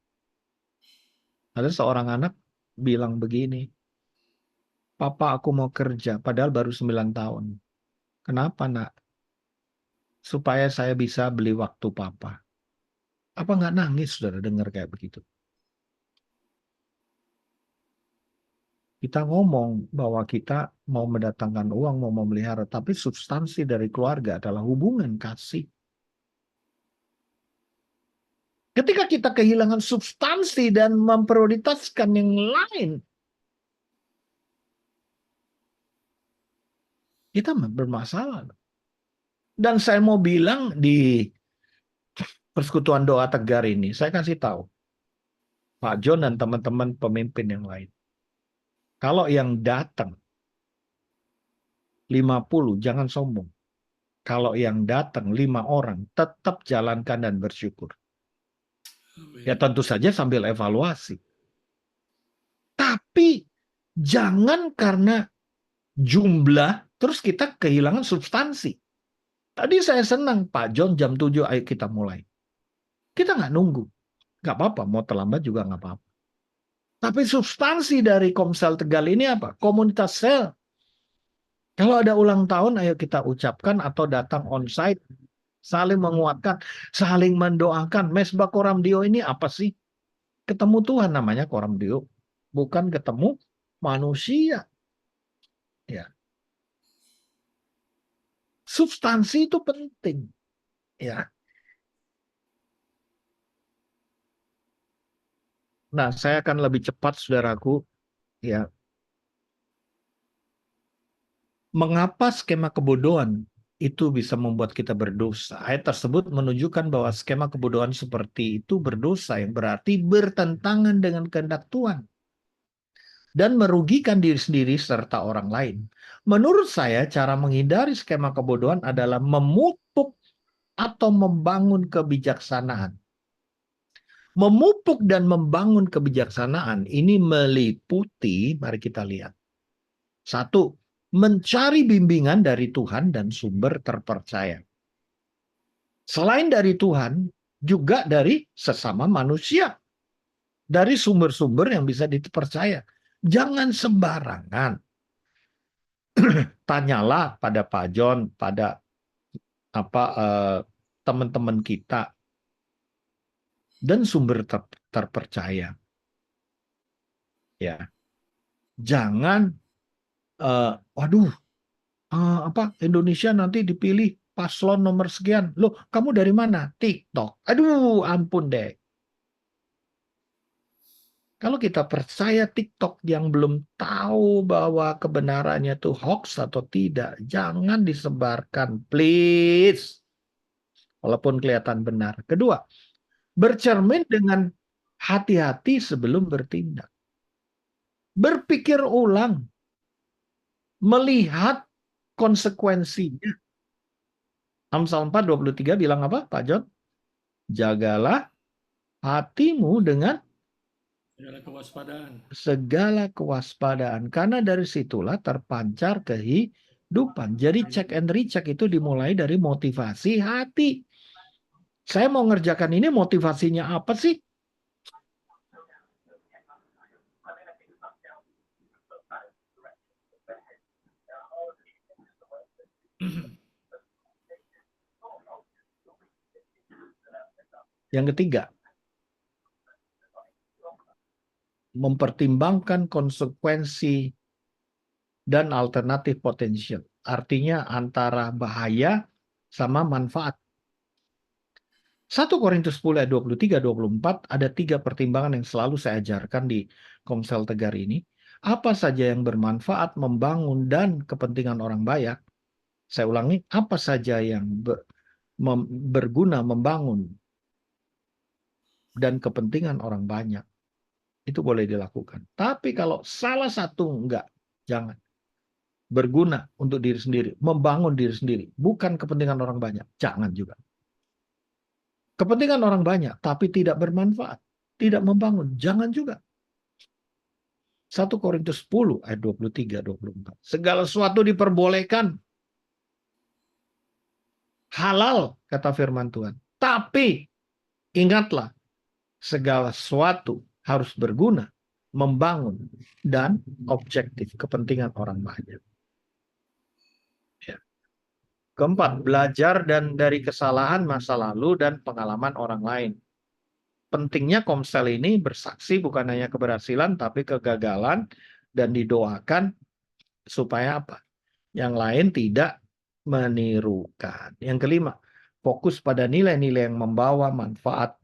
Ada seorang anak bilang begini, "Papa, aku mau kerja," padahal baru 9 tahun. "Kenapa, nak?" "Supaya saya bisa beli waktu papa." Apa nggak nangis, saudara, dengar kayak begitu? Kita ngomong bahwa kita mau mendatangkan uang, mau memelihara, tapi substansi dari keluarga adalah hubungan kasih. Ketika kita kehilangan substansi dan memprioritaskan yang lain, kita bermasalah. Dan saya mau bilang di Persekutuan Doa Tegar ini, saya kasih tahu, Pak John dan teman-teman pemimpin yang lain, kalau yang datang 50, jangan sombong. Kalau yang datang 5 orang, tetap jalankan dan bersyukur. Ya tentu saja sambil evaluasi. Tapi jangan karena jumlah, terus kita kehilangan substansi. Tadi saya senang, Pak John jam 7, ayo kita mulai. Kita nggak nunggu. Nggak apa-apa, mau terlambat juga nggak apa-apa. Tapi substansi dari Komsel Tegal ini apa? Komunitas sel. Kalau ada ulang tahun, ayo kita ucapkan atau datang onsite, saling menguatkan, saling mendoakan. Mesbah Koramdio ini apa sih? Ketemu Tuhan namanya Koramdio, bukan ketemu manusia. Ya. Substansi itu penting. Ya. Nah, saya akan lebih cepat, saudaraku. Ya. Mengapa skema kebodohan itu bisa membuat kita berdosa? Ayat tersebut menunjukkan bahwa skema kebodohan seperti itu berdosa, yang berarti bertentangan dengan kehendak Tuhan dan merugikan diri sendiri serta orang lain. Menurut saya, cara menghindari skema kebodohan adalah memupuk atau membangun kebijaksanaan. Memupuk dan membangun kebijaksanaan ini meliputi, mari kita lihat. 1. Mencari bimbingan dari Tuhan dan sumber terpercaya. Selain dari Tuhan, juga dari sesama manusia. Dari sumber-sumber yang bisa dipercaya. Jangan sembarangan. Tanyalah pada Pak John, pada teman-teman kita, dan sumber terpercaya. Ya. Jangan Indonesia nanti dipilih paslon nomor sekian. Loh, kamu dari mana? TikTok. Aduh, ampun deh. Kalau kita percaya TikTok yang belum tahu bahwa kebenarannya itu hoax atau tidak, jangan disebarkan, please. Walaupun kelihatan benar. Kedua, bercermin dengan hati-hati sebelum bertindak. Berpikir ulang. Melihat konsekuensinya. Amsal 4:23 bilang apa, Pak John? Jagalah hatimu dengan segala kewaspadaan. segala kewaspadaan, karena dari situlah terpancar kehidupan. Jadi check and recheck itu dimulai dari motivasi hati. Saya mau ngerjakan ini, motivasinya apa sih? Yang ketiga, mempertimbangkan konsekuensi dan alternatif potensial. Artinya antara bahaya sama manfaat. 1 Korintus 10 ayat 23-24 ada 3 pertimbangan yang selalu saya ajarkan di Komsel Tegar ini. Apa saja yang bermanfaat, membangun, dan kepentingan orang banyak. Saya ulangi, apa saja yang berguna, membangun, dan kepentingan orang banyak. Itu boleh dilakukan. Tapi kalau salah satu enggak, jangan. Berguna untuk diri sendiri, membangun diri sendiri, bukan kepentingan orang banyak, jangan juga. Kepentingan orang banyak, tapi tidak bermanfaat, tidak membangun, jangan juga. 1 Korintus 10 ayat 23-24. Segala sesuatu diperbolehkan. Halal, kata firman Tuhan. Tapi ingatlah, segala sesuatu harus berguna, membangun, dan objektif kepentingan orang banyak. Ya. Keempat, belajar dari kesalahan masa lalu dan pengalaman orang lain. Pentingnya Komsel ini bersaksi bukan hanya keberhasilan, tapi kegagalan, dan didoakan supaya apa? Yang lain tidak menirukan. Yang kelima, fokus pada nilai-nilai yang membawa manfaat,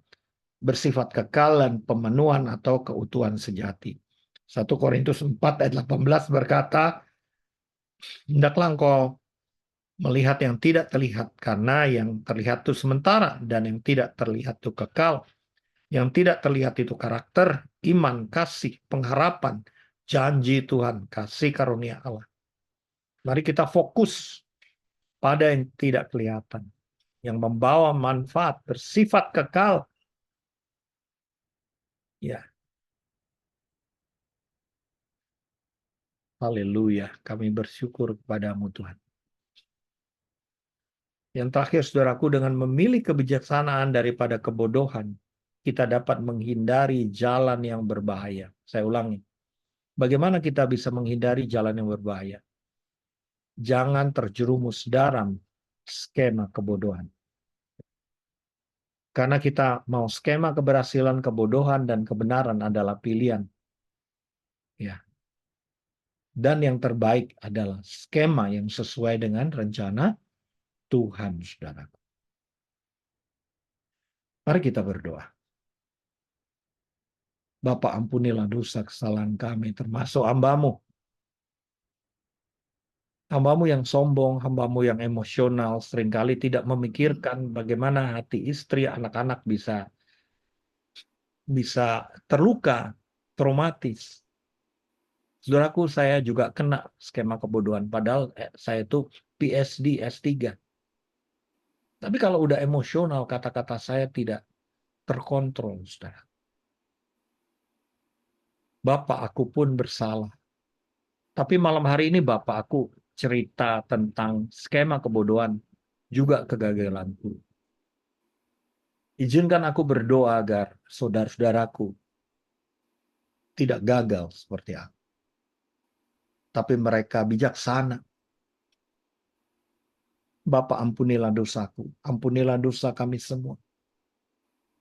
bersifat kekal dan pemenuhan atau keutuhan sejati. 1 Korintus 4 ayat 18 berkata, hendaklah engkau melihat yang tidak terlihat, karena yang terlihat itu sementara dan yang tidak terlihat itu kekal. Yang tidak terlihat itu karakter, iman, kasih, pengharapan, janji Tuhan, kasih karunia Allah. Mari kita fokus pada yang tidak kelihatan, yang membawa manfaat, bersifat kekal. Ya. Haleluya, kami bersyukur kepadamu Tuhan. Yang terakhir, saudaraku, dengan memilih kebijaksanaan daripada kebodohan, kita dapat menghindari jalan yang berbahaya. Saya ulangi, bagaimana kita bisa menghindari jalan yang berbahaya? Jangan terjerumus dalam skema kebodohan. Karena kita mau skema keberhasilan, kebodohan, dan kebenaran adalah pilihan. Ya. Dan yang terbaik adalah skema yang sesuai dengan rencana Tuhan, saudaraku. Mari kita berdoa. Bapa, ampunilah dosa kesalahan kami, termasuk hamba-Mu. Hamba-Mu yang sombong, hamba-Mu yang emosional, seringkali tidak memikirkan bagaimana hati istri, anak-anak bisa terluka, traumatis. Saudaraku, saya juga kena skema kebodohan, padahal saya itu PhD, S3. Tapi kalau udah emosional, kata-kata saya tidak terkontrol, saudara. Bapak, aku pun bersalah. Tapi malam hari ini Bapak, aku cerita tentang skema kebodohan, juga kegagalanku. Izinkan aku berdoa agar saudara-saudaraku tidak gagal seperti aku. Tapi mereka bijaksana. Bapak, ampunilah dosaku, ampunilah dosa kami semua.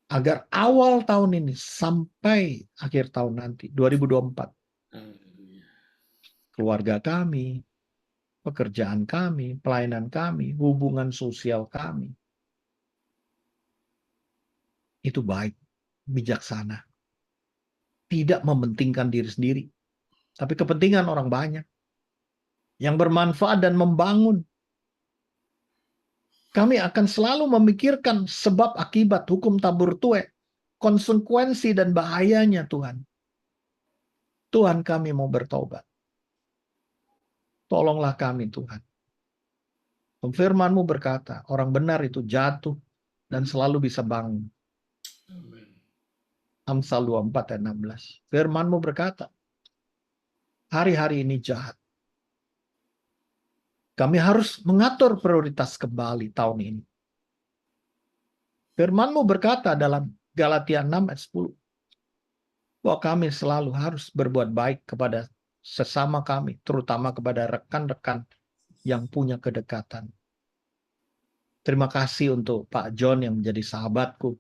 Agar awal tahun ini sampai akhir tahun nanti, 2024, keluarga kami, pekerjaan kami, pelayanan kami, hubungan sosial kami, itu baik, bijaksana. Tidak mementingkan diri sendiri, tapi kepentingan orang banyak. Yang bermanfaat dan membangun. Kami akan selalu memikirkan sebab akibat, hukum tabur tuai, konsekuensi dan bahayanya Tuhan. Tuhan, kami mau bertobat. Tolonglah kami Tuhan. Firman-Mu berkata, orang benar itu jatuh dan selalu bisa bangun. Amin. Amsal 24 ayat 16. Firman-Mu berkata, hari-hari ini jahat. Kami harus mengatur prioritas kembali tahun ini. Firman-Mu berkata dalam Galatia 6 ayat 10, bahwa kami selalu harus berbuat baik kepada sesama kami, terutama kepada rekan-rekan yang punya kedekatan. Terima kasih untuk Pak John yang menjadi sahabatku.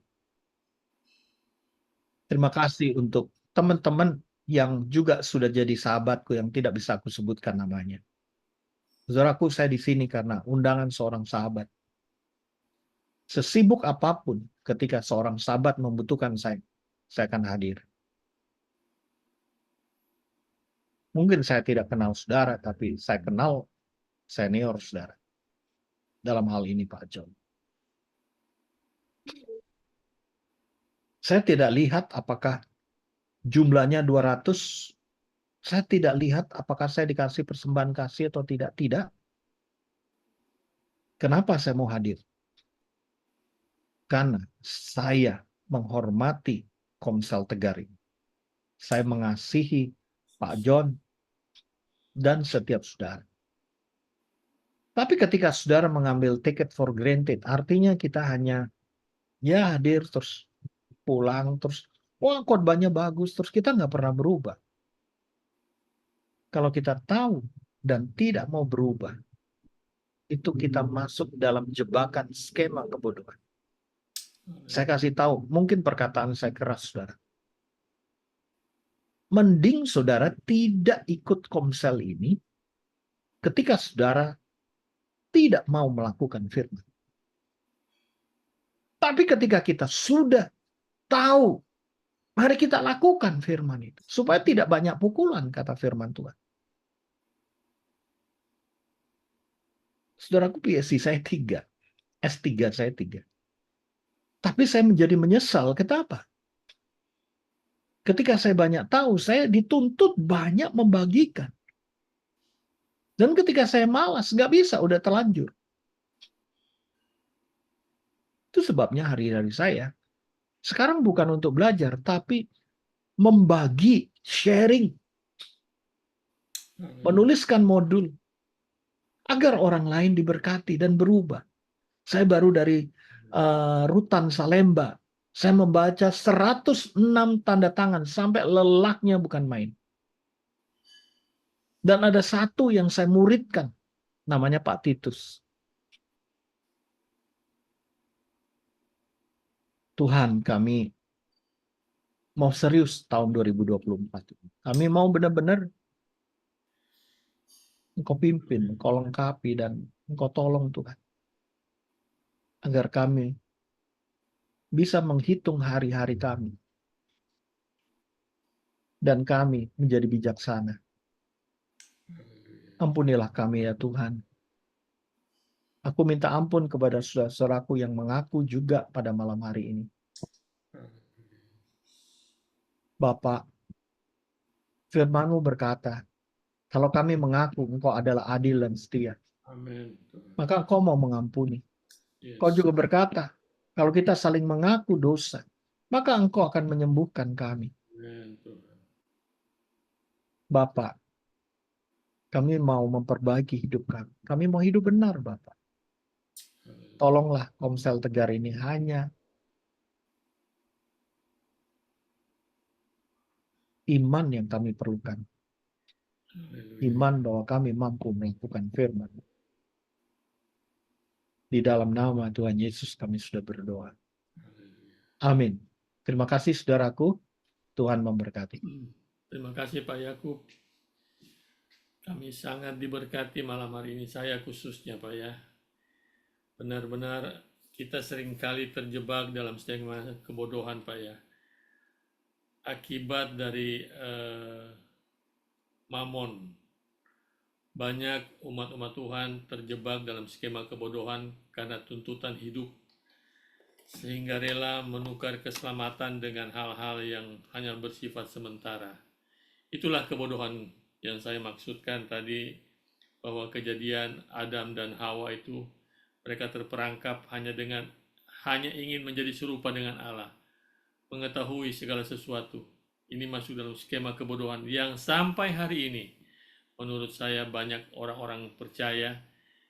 Terima kasih untuk teman-teman yang juga sudah jadi sahabatku yang tidak bisa aku sebutkan namanya. Saudaraku, saya di sini karena undangan seorang sahabat. Sesibuk apapun ketika seorang sahabat membutuhkan saya akan hadir. Mungkin saya tidak kenal saudara, tapi saya kenal senior saudara. Dalam hal ini Pak John. Saya tidak lihat apakah jumlahnya 200. Saya tidak lihat apakah saya dikasih persembahan kasih atau tidak. Tidak. Kenapa saya mau hadir? Karena saya menghormati Komsel Tegar ini. Saya mengasihi Pak John dan setiap saudara. Tapi ketika saudara mengambil ticket for granted, artinya kita hanya hadir terus pulang terus, wah khotbahnya bagus, terus kita nggak pernah berubah. Kalau kita tahu dan tidak mau berubah, itu kita masuk dalam jebakan skema kebodohan. Saya kasih tahu, mungkin perkataan saya keras, saudara. Mending saudara tidak ikut komsel ini ketika saudara tidak mau melakukan firman. Tapi ketika kita sudah tahu, mari kita lakukan firman itu. Supaya tidak banyak pukulan, kata firman Tuhan. Saudaraku, PhD saya 3. S3 saya 3. Tapi saya menjadi menyesal. Kenapa? Ketika saya banyak tahu, saya dituntut banyak membagikan. Dan ketika saya malas, nggak bisa, udah terlanjur. Itu sebabnya hari-hari saya sekarang bukan untuk belajar, tapi membagi, sharing, menuliskan modul, agar orang lain diberkati dan berubah. Saya baru dari Rutan Salemba, saya membaca 106 tanda tangan, sampai lelahnya bukan main. Dan ada satu yang saya muridkan, namanya Pak Titus. Tuhan, kami mau serius tahun 2024. Kami mau benar-benar Engkau pimpin, Engkau lengkapi, dan Engkau tolong Tuhan. Agar kami bisa menghitung hari-hari kami. Dan kami menjadi bijaksana. Ampunilah kami ya Tuhan. Aku minta ampun kepada saudara-saudaraku yang mengaku juga pada malam hari ini. Bapak, firman-Mu berkata, kalau kami mengaku Engkau adalah adil dan setia, Amin. maka Engkau mau mengampuni. Yes. Engkau juga berkata, kalau kita saling mengaku dosa, maka Engkau akan menyembuhkan kami. Amin. Bapak, kami mau memperbaiki hidup kami. Kami mau hidup benar, Bapak. Tolonglah Komsel Tegar ini hanya iman yang kami perlukan. Iman bahwa kami mampu melakukan firman. Di dalam nama Tuhan Yesus kami sudah berdoa. Amin. Terima kasih saudaraku. Tuhan memberkati. Terima kasih Pak Yakub. Kami sangat diberkati malam hari ini, saya khususnya Pak ya. Benar-benar kita seringkali terjebak dalam stigma kebodohan Pak ya. Akibat dari mamon. Banyak umat-umat Tuhan terjebak dalam skema kebodohan karena tuntutan hidup. Sehingga rela menukar keselamatan dengan hal-hal yang hanya bersifat sementara. Itulah kebodohan yang saya maksudkan tadi, bahwa kejadian Adam dan Hawa itu mereka terperangkap hanya ingin menjadi serupa dengan Allah, mengetahui segala sesuatu. Ini masuk dalam skema kebodohan yang sampai hari ini menurut saya banyak orang-orang percaya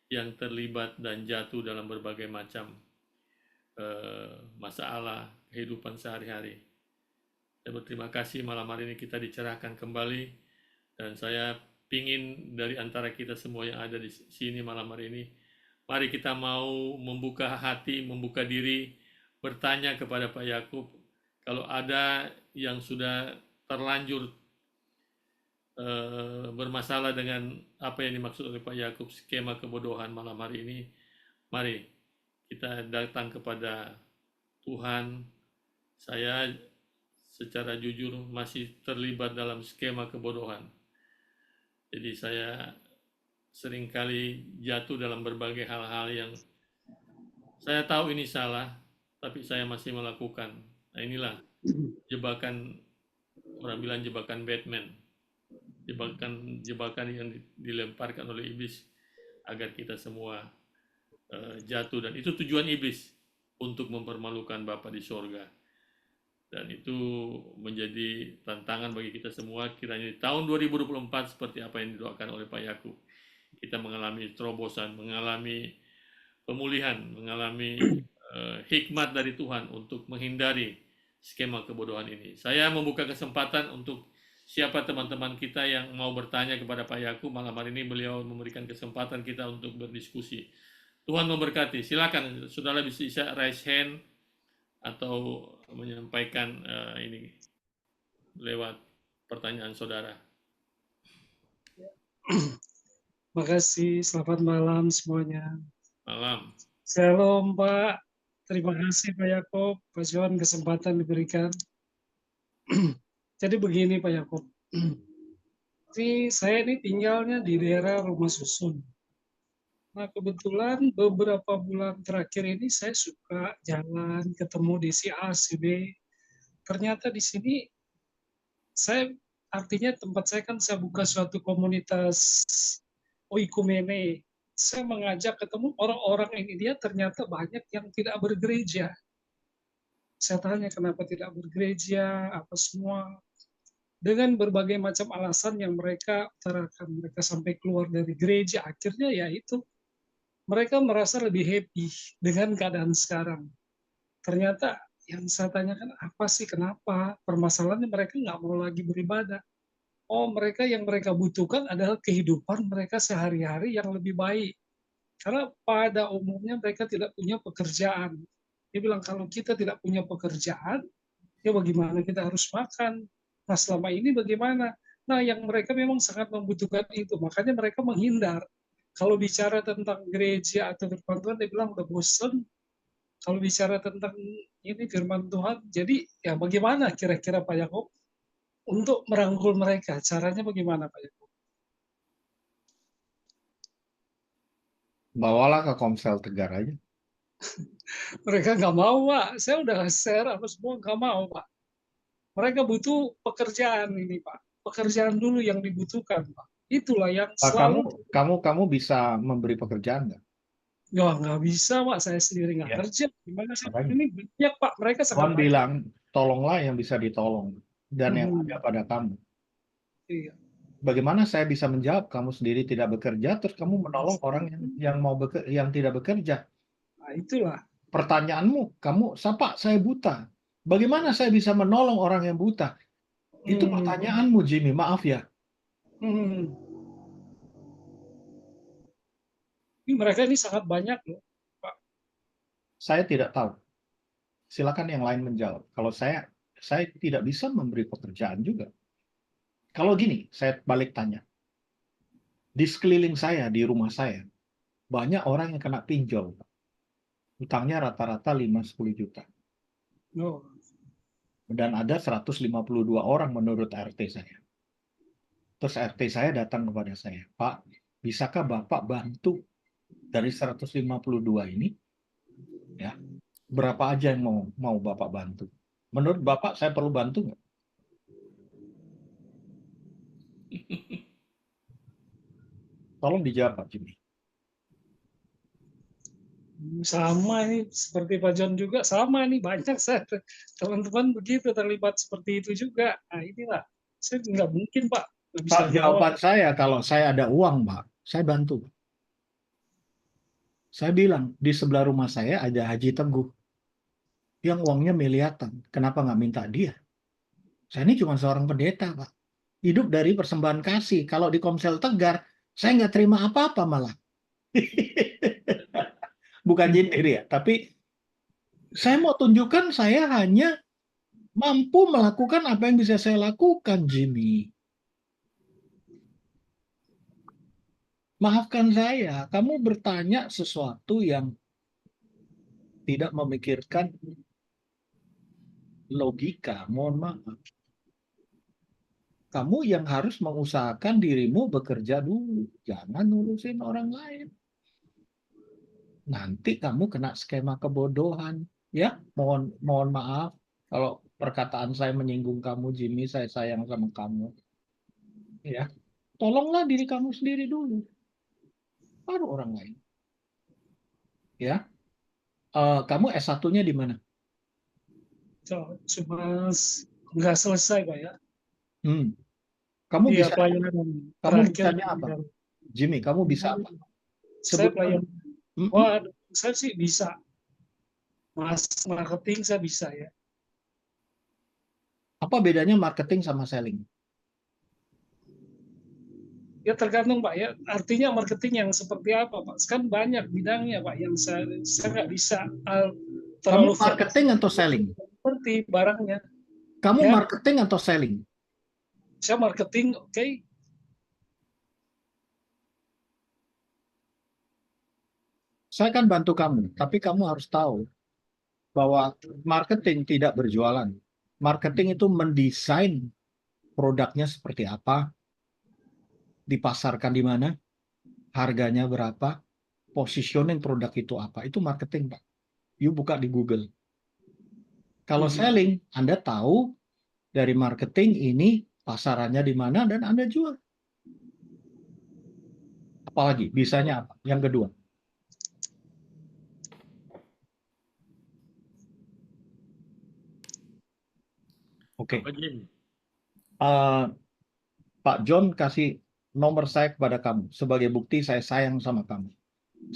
yang terlibat dan jatuh dalam berbagai macam masalah kehidupan sehari-hari. Saya berterima kasih malam hari ini kita dicerahkan kembali, dan saya pingin dari antara kita semua yang ada di sini malam hari ini, mari kita mau membuka hati, membuka diri, bertanya kepada Pak Yakub. Kalau ada yang sudah terlanjur bermasalah dengan apa yang dimaksud oleh Pak Yakub, skema kebodohan malam hari ini, mari kita datang kepada Tuhan. Saya secara jujur masih terlibat dalam skema kebodohan. Jadi saya seringkali jatuh dalam berbagai hal-hal yang saya tahu ini salah, tapi saya masih melakukan. Nah, inilah jebakan, orang bilang jebakan Batman, jebakan yang dilemparkan oleh iblis agar kita semua jatuh, dan itu tujuan iblis, untuk mempermalukan Bapa di sorga. Dan itu menjadi tantangan bagi kita semua, kiranya di tahun 2024 seperti apa yang didoakan oleh Pak Yakub, kita mengalami terobosan, mengalami pemulihan, mengalami hikmat dari Tuhan untuk menghindari skema kebodohan ini. Saya membuka kesempatan untuk siapa teman-teman kita yang mau bertanya kepada Pak Yakub malam hari ini. Beliau memberikan kesempatan kita untuk berdiskusi. Tuhan memberkati. Silakan saudara bisa raise hand atau menyampaikan ini lewat pertanyaan saudara. Makasih, selamat malam semuanya. Malam. Shalom Pak, terima kasih Pak Yakub, Pak Johan kesempatan diberikan. Jadi begini Pak Yakub, saya ini tinggalnya di daerah Rumah Susun. Nah kebetulan beberapa bulan terakhir ini saya suka jalan, ketemu di si A, si B. Ternyata di sini artinya tempat saya kan saya buka suatu komunitas oikumene. Saya mengajak ketemu orang-orang ini, dia ternyata banyak yang tidak bergereja. Saya tanya kenapa tidak bergereja, apa semua. Dengan berbagai macam alasan yang mereka utarakan. Mereka sampai keluar dari gereja, akhirnya ya itu. Mereka merasa lebih happy dengan keadaan sekarang. Ternyata yang saya tanyakan, apa sih, kenapa? Permasalahannya mereka nggak mau lagi beribadah. Oh, mereka yang mereka butuhkan adalah kehidupan mereka sehari-hari yang lebih baik. Karena pada umumnya mereka tidak punya pekerjaan. Dia bilang, kalau kita tidak punya pekerjaan, ya bagaimana kita harus makan? Nah, selama ini bagaimana? Nah, yang mereka memang sangat membutuhkan itu. Makanya mereka menghindar. Kalau bicara tentang gereja atau firman Tuhan, dia bilang udah bosen. Kalau bicara tentang ini firman Tuhan, jadi ya bagaimana kira-kira Pak Yakub untuk merangkul mereka? Caranya bagaimana Pak Yakub? Bawalah ke Komsel Tegar aja. Mereka nggak mau Pak. Saya udah share apa semua, nggak mau Pak. Mereka butuh pekerjaan ini Pak. Pekerjaan dulu yang dibutuhkan Pak. Itulah yang selalu. Kamu bisa memberi pekerjaan nggak? Ya nggak bisa Pak. Saya sendiri nggak kerja. Gimana sih? Ini banyak Pak. Mereka sangat Tuhan bilang, tolonglah yang bisa ditolong dan yang ada pada kamu. Iya. Bagaimana saya bisa menjawab kamu sendiri tidak bekerja, terus kamu menolong orang yang tidak bekerja? Nah, itulah. Pertanyaanmu, kamu sapa saya buta. Bagaimana saya bisa menolong orang yang buta? Itu pertanyaanmu, Jimmy. Maaf ya. Ini mereka ini sangat banyak loh, Pak. Saya tidak tahu. Silakan yang lain menjawab. Kalau saya tidak bisa memberi pekerjaan juga. Kalau gini, saya balik tanya. Di sekeliling saya, di rumah saya, banyak orang yang kena pinjol. Utangnya rata-rata 5-10 juta. Oh. Dan ada 152 orang menurut RT saya. Terus RT saya datang kepada saya, Pak, bisakah Bapak bantu dari 152 ini? Ya, berapa aja yang mau Bapak bantu? Menurut Bapak saya perlu bantu nggak? Tolong dijawab Pak Jimmy. Sama ini seperti Pak John juga sama nih, banyak saya teman-teman begitu terlibat seperti itu juga. Nah inilah saya nggak mungkin Pak nggak bisa Pak, jawab. jawaban saya kalau saya ada uang, Pak, saya bantu. Saya bilang, di sebelah rumah saya ada Haji Teguh yang uangnya miliaran. Kenapa nggak minta dia? Saya ini cuma seorang pendeta, Pak. Hidup dari persembahan kasih. Kalau di Komsel Tegar, saya nggak terima apa-apa malah. Bukan nyindir ya, tapi saya mau tunjukkan saya hanya mampu melakukan apa yang bisa saya lakukan, Jimmy. Maafkan saya, kamu bertanya sesuatu yang tidak memikirkan logika. Mohon maaf. Kamu yang harus mengusahakan dirimu bekerja dulu. Jangan ngurusin orang lain. Nanti kamu kena skema kebodohan. Ya, mohon maaf kalau perkataan saya menyinggung kamu, Jimmy. Saya sayang sama kamu. Ya, tolonglah diri kamu sendiri dulu, baru orang lain. Ya, kamu S1-nya di mana? Cuma nggak selesai Pak ya. Kamu Iya, bisa, pelayanan kamu terakhir bisanya apa? Jimmy, kamu bisa apa? Saya Sebut. pelayan. Wah, saya sih bisa. Marketing saya bisa ya. Apa bedanya marketing sama selling? Ya tergantung Pak ya. Artinya marketing yang seperti apa Pak? Kan banyak bidangnya Pak yang saya nggak bisa terlalu Kamu marketing atau selling? seperti barangnya. Kamu Ya. marketing atau selling? Saya marketing, oke. Saya akan bantu kamu, tapi kamu harus tahu bahwa marketing tidak berjualan. Marketing itu mendesain produknya seperti apa, dipasarkan di mana, harganya berapa, positioning produk itu apa. Itu marketing, Pak. You buka di Google. Kalau selling, Anda tahu dari marketing ini pasarannya di mana dan Anda jual. Apalagi, bisanya apa? Yang kedua. Oke. Pak John kasih nomor saya kepada kamu. Sebagai bukti saya sayang sama kamu.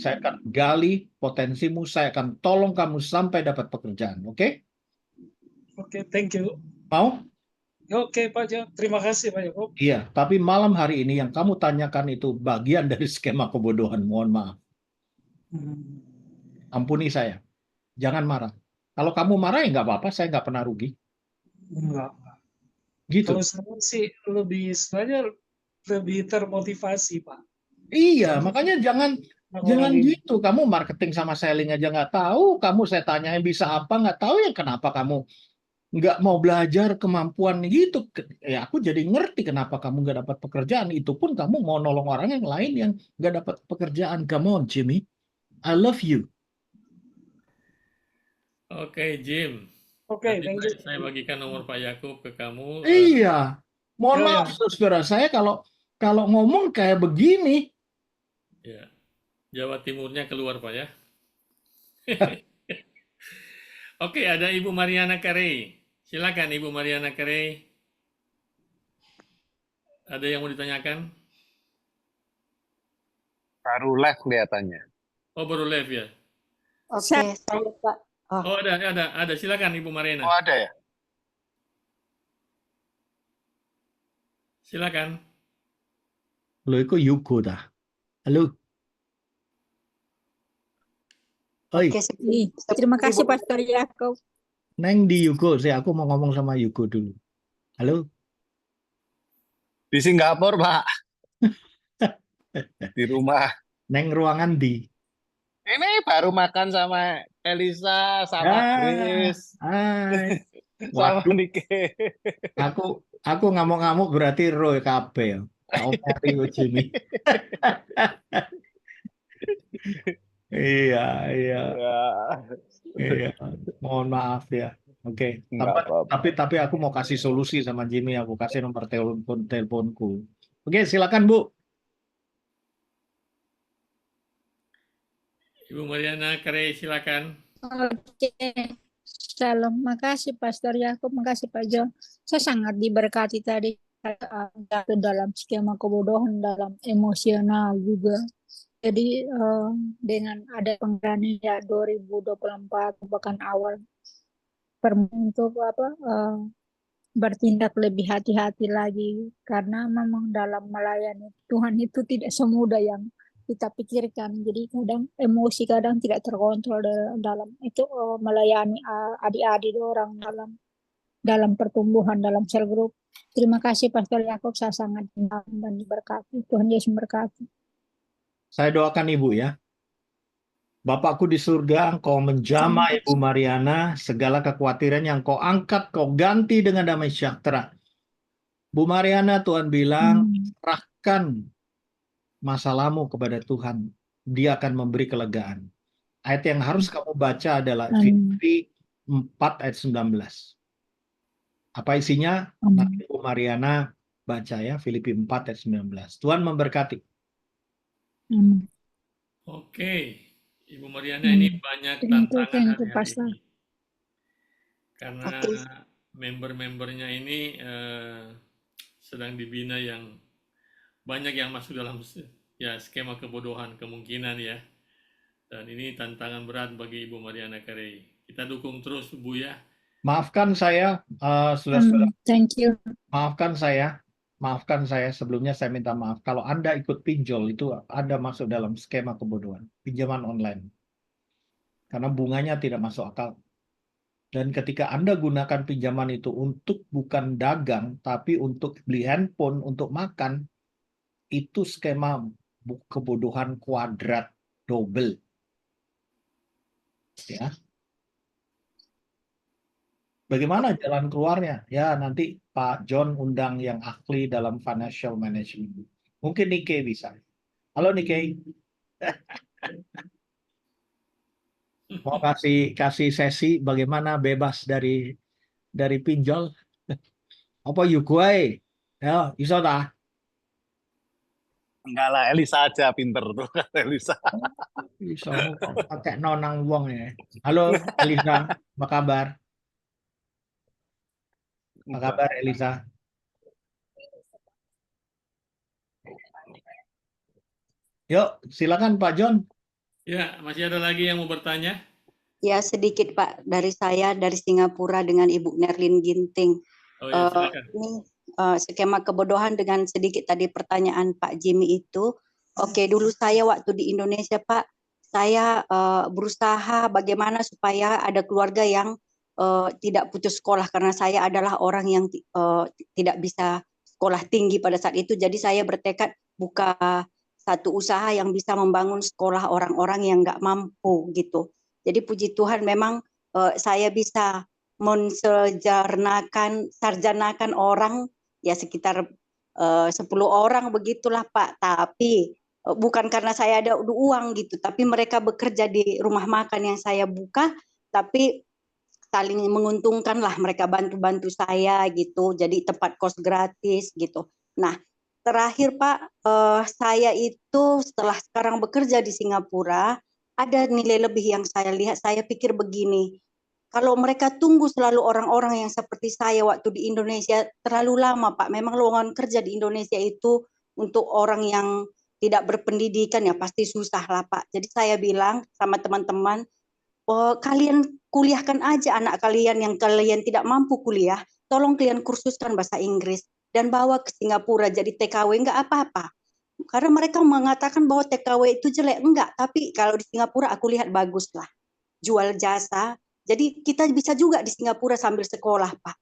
Saya akan gali potensimu, saya akan tolong kamu sampai dapat pekerjaan. Oke? Oke, thank you. Mau? Oke Pak Jo, terima kasih Pak Yakob. Iya, tapi malam hari ini yang kamu tanyakan itu bagian dari skema kebodohan. Mohon maaf. Ampuni saya. Jangan marah. Kalau kamu marah ya nggak apa-apa, saya nggak pernah rugi. Enggak. Gitu. Kalau saya sih sebenarnya lebih termotivasi Pak. Iya, makanya jangan gitu. Kamu marketing sama selling aja nggak tahu. Kamu saya tanyain bisa apa nggak tahu ya kenapa kamu nggak mau belajar kemampuan gitu. Ya aku jadi ngerti kenapa kamu nggak dapat pekerjaan. Itu pun kamu mau nolong orang yang lain yang nggak dapat pekerjaan. Come on, Jimmy. I love you. Oke, Jim. Oke, thank you. Saya bagikan nomor Pak Yakub ke kamu. Iya. Mohon maaf, saudara saya kalau ngomong kayak begini. Ya. Jawa Timurnya keluar, Pak ya. Oke, ada Ibu Mariana Carey. Silakan Ibu Mariana Carey. Ada yang mau ditanyakan? Baru live kelihatannya. Oh, baru live ya? Oke, saya Pak. Oh, ada. Silakan Ibu Mariana. Oh, ada ya? Silakan. Lo itu Yugo dah. Halo. Oi. Oke, terima kasih Pastor Yakob. Neng di Yugo sih, aku mau ngomong sama Yugo dulu. Halo. Di Singapura, Pak. Di rumah. Neng ruangan di. Ini baru makan sama Elisa, sama Grace. Hai. Sama Nike. Aku ngamuk-ngamuk berarti Roy kabel. Kau Mario Jimmy. Iya. Mohon maaf ya. Oke. Tapi aku mau kasih solusi sama Jimmy. Aku kasih nomor teleponku. Oke, silakan Bu. Ibu Mariana Carey, silakan. Oke, Shalom. Makasih Pastor Yakub, makasih Pak John. Saya sangat diberkati tadi jatuh dalam skema kebodohan, dalam emosional juga. Jadi dengan ada penggantian ya 2024 bahkan awal untuk bertindak lebih hati-hati lagi karena memang dalam melayani Tuhan itu tidak semudah yang kita pikirkan. Jadi kadang emosi kadang tidak terkontrol dalam itu melayani adik-adik orang dalam pertumbuhan dalam sel grup. Terima kasih Pastor Yakub, saya sangat dan diberkati. Tuhan Yesus memberkati. Saya doakan Ibu ya. Bapakku di surga, Engkau menjamah Ibu Mariana, segala kekhawatiran yang Kau angkat, Kau ganti dengan damai sejahtera. Bu Mariana, Tuhan bilang, serahkan masalahmu kepada Tuhan. Dia akan memberi kelegaan. Ayat yang harus kamu baca adalah Filipi 4 ayat 19. Apa isinya? Nanti Bu Mariana baca ya, Filipi 4 ayat 19. Tuhan memberkati. Oke, Ibu Mariana, ini banyak tantangan hari-hari Pastor. ini. Karena member-membernya ini sedang dibina yang banyak yang masuk dalam ya skema kebodohan kemungkinan ya. Dan ini tantangan berat bagi Ibu Mariana Carey. Kita dukung terus Bu ya. Maafkan saya, saudara-saudara. Thank you. Maafkan saya sebelumnya saya minta maaf. Kalau Anda ikut pinjol itu Anda masuk dalam skema kebodohan, pinjaman online. Karena bunganya tidak masuk akal. Dan ketika Anda gunakan pinjaman itu untuk bukan dagang, tapi untuk beli handphone, untuk makan, itu skema kebodohan kuadrat double. Ya. Bagaimana jalan keluarnya? Ya, nanti Pak John undang yang ahli dalam financial management. Mungkin Nikkei bisa. Halo Nikkei. Mau kasih sesi bagaimana bebas dari pinjol? Apa Yuguai? Ya, bisa dah. Enggak lah, Elisa aja pinter tuh. Elisa. Bisa pakai nonang wong ya. Halo Elisa, apa kabar? Apa kabar Elisa? Yuk, silakan Pak John. Ya, masih ada lagi yang mau bertanya? Ya, sedikit Pak dari saya dari Singapura dengan Ibu Nerlin Ginting. Oh ya, silakan. Ini skema kebodohan dengan sedikit tadi pertanyaan Pak Jimmy itu. Oke, dulu saya waktu di Indonesia Pak, saya berusaha bagaimana supaya ada keluarga yang tidak putus sekolah karena saya adalah orang yang tidak bisa sekolah tinggi pada saat itu. Jadi saya bertekad buka satu usaha yang bisa membangun sekolah orang-orang yang nggak mampu gitu. Jadi puji Tuhan memang saya bisa sarjanakan orang ya sekitar 10 orang begitulah Pak. Tapi bukan karena saya ada uang gitu, tapi mereka bekerja di rumah makan yang saya buka, tapi saling menguntungkan lah, mereka bantu-bantu saya gitu, jadi tempat kos gratis gitu. Nah terakhir Pak, saya itu setelah sekarang bekerja di Singapura, ada nilai lebih yang saya lihat, saya pikir begini, kalau mereka tunggu selalu orang-orang yang seperti saya waktu di Indonesia terlalu lama Pak, memang lowongan kerja di Indonesia itu untuk orang yang tidak berpendidikan ya pasti susah lah Pak. Jadi saya bilang sama teman-teman, kalian kuliahkan aja anak kalian yang kalian tidak mampu kuliah, tolong kalian kursuskan bahasa Inggris dan bawa ke Singapura jadi TKW, nggak apa-apa. Karena mereka mengatakan bahwa TKW itu jelek, enggak, tapi kalau di Singapura aku lihat bagus lah. Jual jasa, jadi kita bisa juga di Singapura sambil sekolah Pak.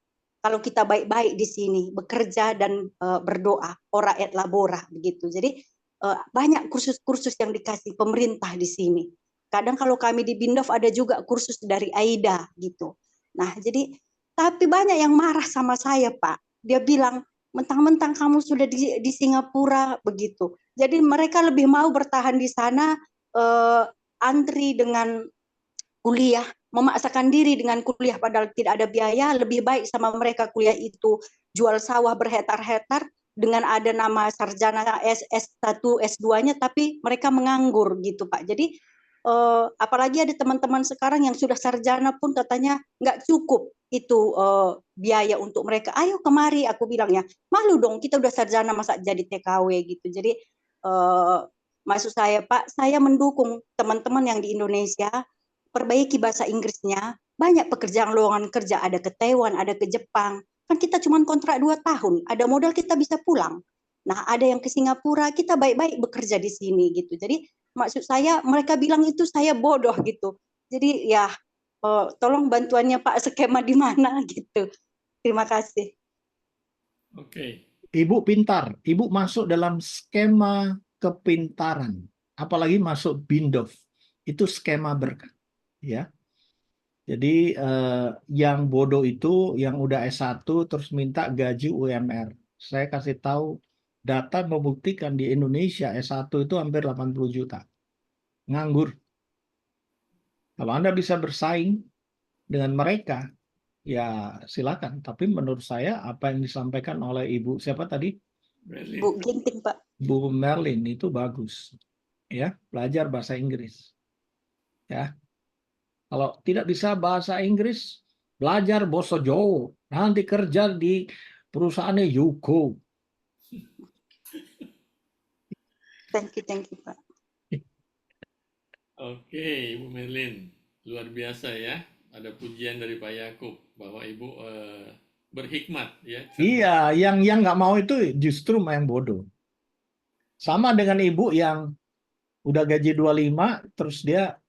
Kalau kita baik-baik di sini, bekerja dan berdoa, ora et labora begitu. Jadi banyak kursus-kursus yang dikasih pemerintah di sini. Kadang kalau kami di Bindov ada juga kursus dari AIDA gitu. Nah jadi, tapi banyak yang marah sama saya Pak. Dia bilang, mentang-mentang kamu sudah di Singapura begitu. Jadi mereka lebih mau bertahan di sana, antri dengan kuliah, memaksakan diri dengan kuliah padahal tidak ada biaya, lebih baik sama mereka kuliah itu jual sawah berhektar-hektar dengan ada nama sarjana S1, S2-nya, tapi mereka menganggur gitu Pak. Jadi apalagi ada teman-teman sekarang yang sudah sarjana pun katanya nggak cukup itu biaya untuk mereka. Ayo kemari, aku bilang ya, malu dong kita udah sarjana masa jadi TKW gitu. Jadi maksud saya Pak, saya mendukung teman-teman yang di Indonesia perbaiki bahasa Inggrisnya. Banyak pekerjaan lowongan kerja, ada ke Taiwan, ada ke Jepang. Kan kita cuma kontrak 2 tahun, ada modal kita bisa pulang. Nah, ada yang ke Singapura, kita baik-baik bekerja di sini gitu. Jadi maksud saya mereka bilang itu saya bodoh gitu. Jadi ya tolong bantuannya Pak, skema di mana gitu. Terima kasih. Oke. Ibu pintar, Ibu masuk dalam skema kepintaran, apalagi masuk BINDOF, itu skema berkat, ya. Jadi yang bodoh itu yang udah S1 terus minta gaji UMR. Saya kasih tahu data membuktikan di Indonesia S1 itu hampir 80 juta. Nganggur. Kalau Anda bisa bersaing dengan mereka, ya silakan. Tapi menurut saya apa yang disampaikan oleh Ibu siapa tadi? Berlin. Bu Ginting Pak. Bu Merlin itu bagus. Ya, belajar bahasa Inggris. Ya. Kalau tidak bisa bahasa Inggris, belajar bahasa Jawa. Nanti kerja di perusahaannya Yuko. Thank you Pak. Oke, Ibu Merlin, luar biasa ya. Ada pujian dari Pak Yakub bahwa Ibu berhikmat ya. Iya, yang nggak mau itu justru main bodoh. Sama dengan ibu yang udah gaji 25, terus dia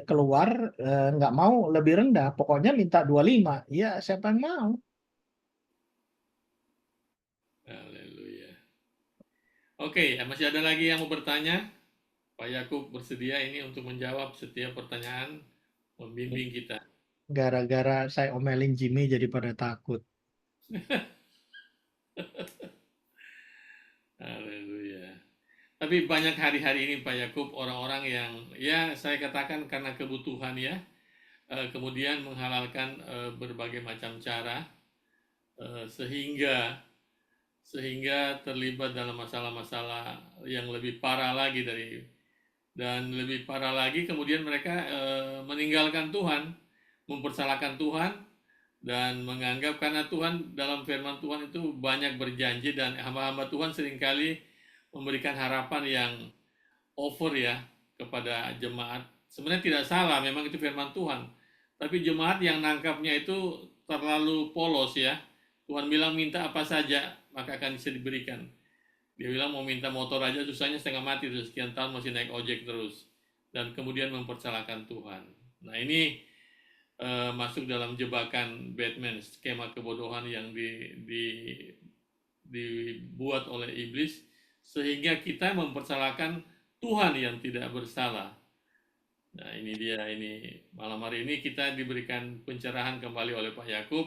keluar nggak mau lebih rendah, pokoknya minta 25. Ya, siapa yang mau? Haleluya. Oke, masih ada lagi yang mau bertanya? Pak Yakub bersedia ini untuk menjawab setiap pertanyaan, membimbing kita. Gara-gara saya omelin Jimmy jadi pada takut. Haleluya. Tapi banyak hari-hari ini Pak Yakub orang-orang yang ya saya katakan karena kebutuhan ya, kemudian menghalalkan berbagai macam cara sehingga terlibat dalam masalah-masalah yang lebih parah lagi lebih parah lagi kemudian mereka meninggalkan Tuhan, mempersalahkan Tuhan dan menganggap karena Tuhan dalam firman Tuhan itu banyak berjanji dan hamba-hamba Tuhan seringkali memberikan harapan yang over ya kepada jemaat. Sebenarnya tidak salah, memang itu firman Tuhan. Tapi jemaat yang nangkapnya itu terlalu polos ya. Tuhan bilang minta apa saja maka akan bisa diberikan. Dia bilang mau minta motor aja susahnya setengah mati, terus sekian tahun masih naik ojek terus. Dan kemudian mempersalahkan Tuhan. Nah ini masuk dalam jebakan Batman, skema kebodohan yang dibuat oleh iblis, sehingga kita mempersalahkan Tuhan yang tidak bersalah. Nah ini dia, ini malam hari ini kita diberikan pencerahan kembali oleh Pak Yakub.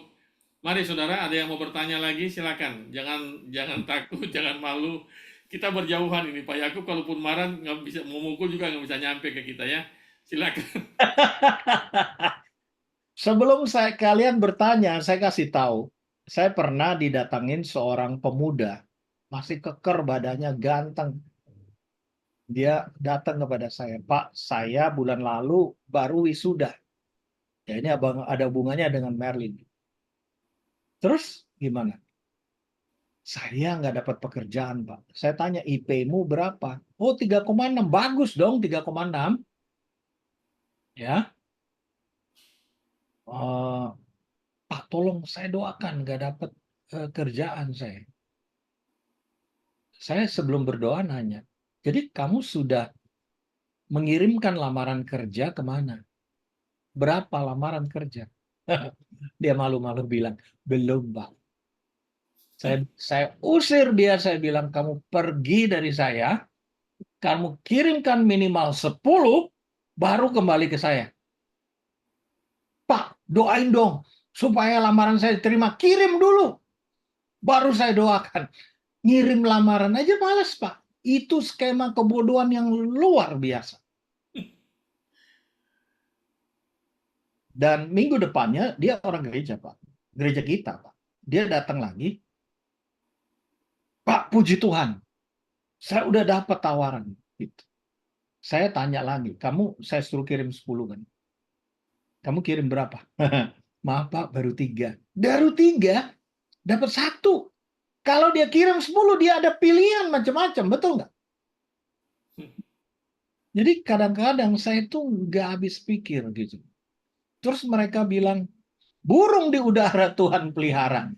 Mari saudara, ada yang mau bertanya lagi, silakan. Jangan takut, jangan malu. Kita berjauhan ini, Pak Yakub. Kalaupun marah, nggak bisa memukul juga nggak bisa nyampe ke kita ya. Silakan. Sebelum kalian bertanya, saya kasih tahu. Saya pernah didatangin seorang pemuda, masih keker badannya, ganteng. Dia datang kepada saya, Pak, saya bulan lalu baru wisuda. Ya ini ada hubungannya dengan Merlin. Terus gimana? Saya nggak dapat pekerjaan, Pak. Saya tanya, IP-mu berapa? Oh, 3,6. Bagus dong, 3,6. Ya. Pak, tolong saya doakan nggak dapat kerjaan saya. Saya sebelum berdoa nanya, jadi kamu sudah mengirimkan lamaran kerja kemana? Berapa lamaran kerja? Dia malu-malu bilang, belum, Pak. Saya usir dia, saya bilang, kamu pergi dari saya, kamu kirimkan minimal 10, baru kembali ke saya. Pak, doain dong, supaya lamaran saya diterima, kirim dulu, baru saya doakan. Ngirim lamaran aja males, Pak. Itu skema kebodohan yang luar biasa. Dan minggu depannya, dia orang gereja, Pak. Gereja kita, Pak. Dia datang lagi, Pak, puji Tuhan, saya udah dapat tawaran. Gitu. Saya tanya lagi, saya suruh kirim 10 kan. Kamu kirim berapa? Maaf Pak, baru 3. Baru 3, dapat 1. Kalau dia kirim 10, dia ada pilihan macam-macam, betul nggak? Jadi kadang-kadang saya tuh nggak habis pikir gitu. Terus mereka bilang, burung di udara Tuhan pelihara.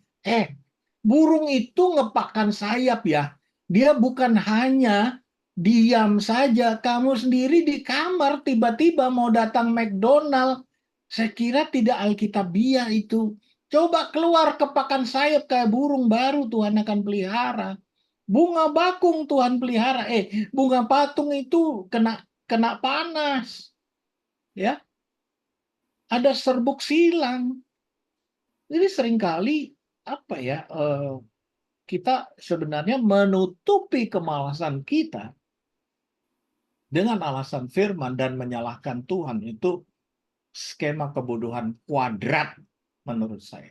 Burung itu ngepakkan sayap ya. Dia bukan hanya diam saja. Kamu sendiri di kamar tiba-tiba mau datang McDonald. Saya kira tidak alkitabiah itu. Coba keluar kepakan sayap kayak burung baru Tuhan akan pelihara. Bunga bakung Tuhan pelihara. Bunga patung itu kena panas. Ya, ada serbuk silang. Jadi seringkali apa ya, kita sebenarnya menutupi kemalasan kita dengan alasan firman dan menyalahkan Tuhan. Itu skema kebodohan kuadrat menurut saya.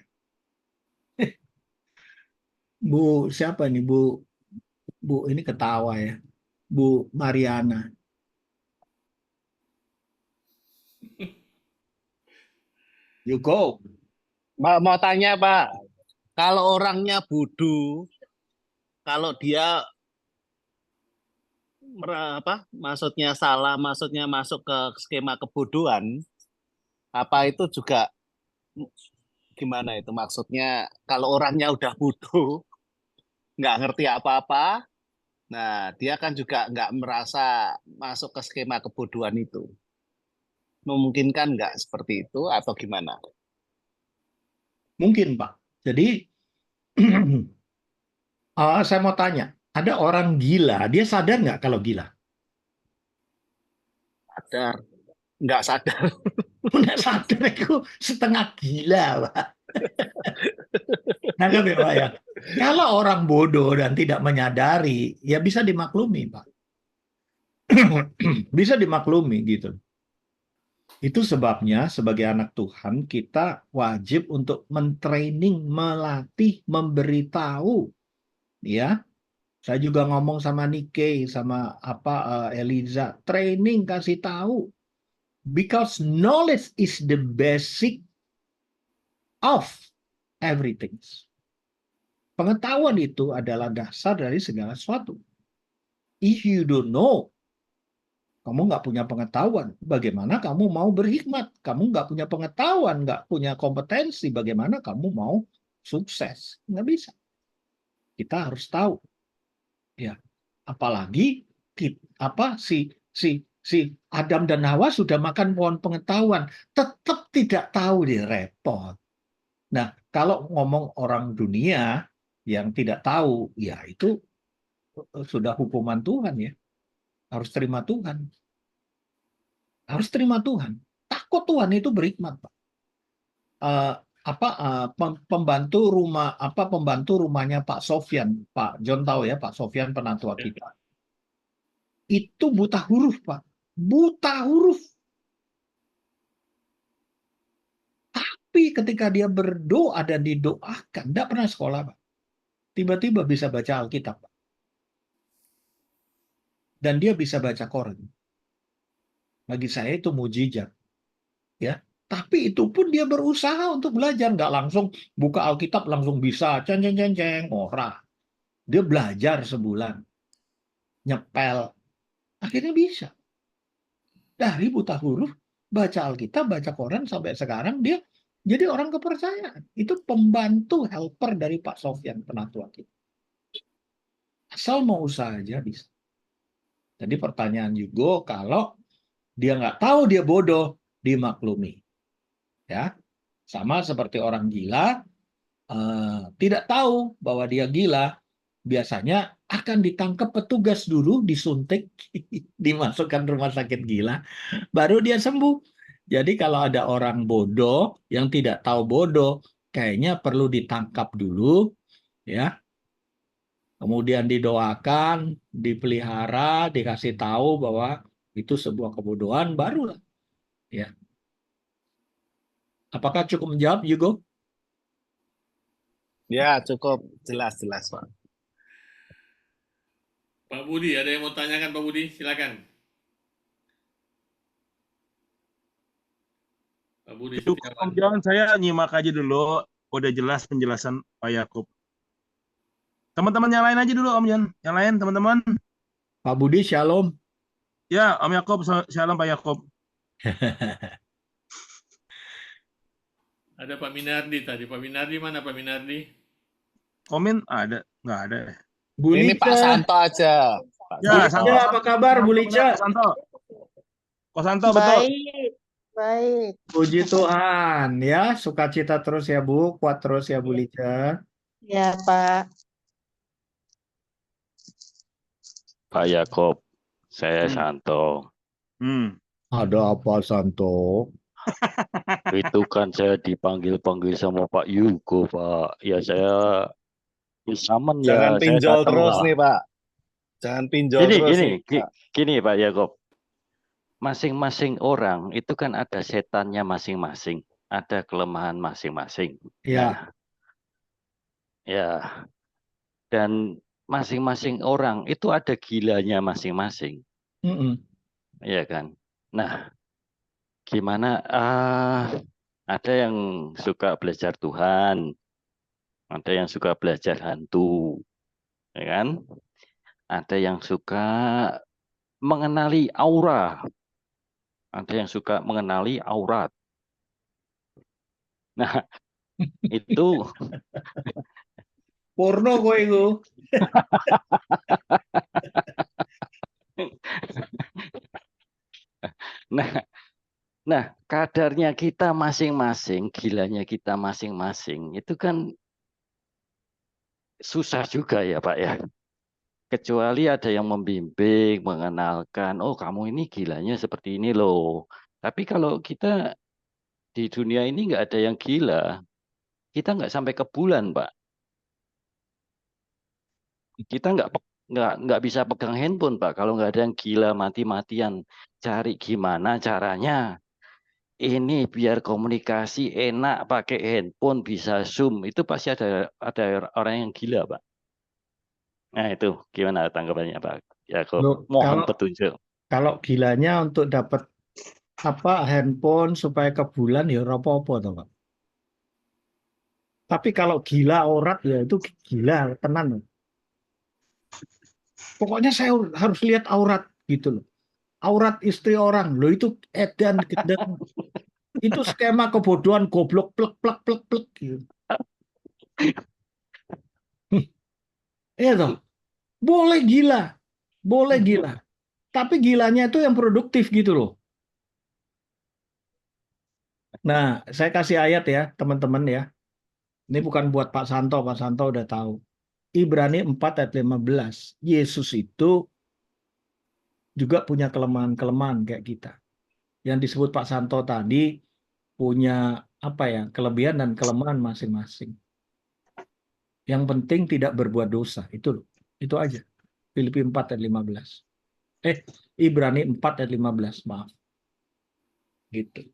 Bu, siapa ini Bu ini ketawa ya. Bu Mariana. You go. Mau tanya Pak, kalau orangnya bodoh, kalau dia maksudnya salah, maksudnya masuk ke skema kebodohan, apa itu juga gimana itu maksudnya? Kalau orangnya udah bodoh, nggak ngerti apa-apa, nah dia kan juga nggak merasa masuk ke skema kebodohan itu. Memungkinkan nggak seperti itu atau gimana? Mungkin Pak. Jadi saya mau tanya, ada orang gila, dia sadar nggak kalau gila? Sadar, nggak sadar. Nggak sadar, itu setengah gila Pak. Nangkep ya Pak ya? Kalau orang bodoh dan tidak menyadari, ya bisa dimaklumi Pak. Bisa dimaklumi gitu. Itu sebabnya sebagai anak Tuhan kita wajib untuk mentraining, melatih, memberitahu. Ya, saya juga ngomong sama Nike, sama Eliza, training kasih tahu. Because knowledge is the basic of everything. Pengetahuan itu adalah dasar dari segala sesuatu. If you don't know, kamu nggak punya pengetahuan, bagaimana kamu mau berhikmat? Kamu nggak punya pengetahuan, nggak punya kompetensi, bagaimana kamu mau sukses? Nggak bisa. Kita harus tahu, ya. Apalagi si Adam dan Hawa sudah makan pohon pengetahuan, tetap tidak tahu, dia repot. Nah, kalau ngomong orang dunia yang tidak tahu, ya itu sudah hukuman Tuhan ya. Harus terima Tuhan. Harus terima Tuhan. Takut Tuhan itu berhikmat, Pak. Pembantu rumahnya Pak Sofyan, Pak John tahu ya, Pak Sofyan penatua kita. Itu buta huruf, Pak. Buta huruf. Tapi ketika dia berdoa dan didoakan, tidak pernah sekolah, Pak. Tiba-tiba bisa baca Alkitab, Pak. Dan dia bisa baca Koran. Bagi saya itu mujizat. Ya. Tapi itu pun dia berusaha untuk belajar. Nggak langsung buka Alkitab langsung bisa. Ceng. Ora. Dia belajar sebulan. Nyepel. Akhirnya bisa. Dari buta huruf, baca Alkitab, baca Koran, sampai sekarang dia jadi orang kepercayaan. Itu pembantu helper dari Pak Sofyan, penatua kita. Asal mau usaha aja bisa. Jadi pertanyaan juga, kalau dia nggak tahu dia bodoh, dimaklumi. Ya, sama seperti orang gila, tidak tahu bahwa dia gila, biasanya akan ditangkap petugas dulu, disuntik, dimasukkan rumah sakit gila, baru dia sembuh. Jadi kalau ada orang bodoh yang tidak tahu bodoh, kayaknya perlu ditangkap dulu, ya. Kemudian didoakan, dipelihara, dikasih tahu bahwa itu sebuah kebodohan, barulah, ya. Apakah cukup menjawab, Yugo? Ya, cukup jelas Pak. Pak Budi, ada yang mau tanyakan Pak Budi? Silakan. Pak Budi Cukup Setiawan. Om John, saya nyimak aja dulu. Udah jelas penjelasan Pak Yakub. Teman-teman yang lain aja dulu Om John. Yang lain teman-teman. Pak Budi, shalom. Ya Om Yakub, shalom Pak Yakub. Ada Pak Minardi tadi. Pak Minardi mana Pak Minardi? Komen ada? Nggak ada. Bu Ini Pak Lica. Santo aja. Pak Ya, Santo. Ya, apa kabar Bu Lica? Ko Santo. Ko Santo betul. Baik. Puji Tuhan ya, sukacita terus ya Bu, kuat terus ya Bu Lica. Ya, Pak. Pak Yakob, saya Hmm. Santo. Ada apa Santo? Itu kan saya dipanggil-panggil sama Pak Yugo, Pak. Ya saya saman ya. Jangan Saya pinjol datang terus lah. nih Pak. Jangan pinjol Gini, terus gini, nih Pak. gini Pak Yakob. Masing-masing orang itu kan ada setannya masing-masing, ada kelemahan masing-masing. Ya. Ya. Dan masing-masing orang itu ada gilanya masing-masing. Mm-mm. Iya kan? Nah, gimana? Ada yang suka belajar Tuhan, ada yang suka belajar hantu, ya kan? Ada yang suka mengenali aura, ada yang suka mengenali aurat. Nah, itu Porno gue itu. Nah, kadarnya kita masing-masing, gilanya kita masing-masing, itu kan susah juga ya Pak ya. Kecuali ada yang membimbing, mengenalkan, oh kamu ini gilanya seperti ini loh. Tapi kalau kita di dunia ini nggak ada yang gila, kita nggak sampai ke bulan Pak. Kita nggak bisa pegang handphone Pak. Kalau nggak ada yang gila mati-matian, cari gimana caranya. Ini biar komunikasi enak pakai handphone bisa Zoom itu pasti ada orang yang gila Pak. Nah itu gimana tanggapannya Pak Yakob? Loh, Mohon petunjuk. Kalau gilanya untuk dapat handphone supaya ke bulan ya apa-apa toh Pak. Tapi kalau gila aurat ya itu gila tenan. Pokoknya saya harus lihat aurat gitu loh. Aurat istri orang loh itu edan gendeng. Itu skema kebodohan goblok plek plek plek plek gitu. Iya toh. Boleh gila. Boleh gila. Tapi gilanya itu yang produktif gitu loh. Nah, saya kasih ayat ya, teman-teman ya. Ini bukan buat Pak Santo udah tahu. Ibrani 4 ayat 15. Yesus itu juga punya kelemahan-kelemahan kayak kita. Yang disebut Pak Santo tadi punya kelebihan dan kelemahan masing-masing. Yang penting tidak berbuat dosa, itu loh. Itu aja. Filipi 4 ayat 15. Ibrani 4 ayat 15, maaf. Gitu.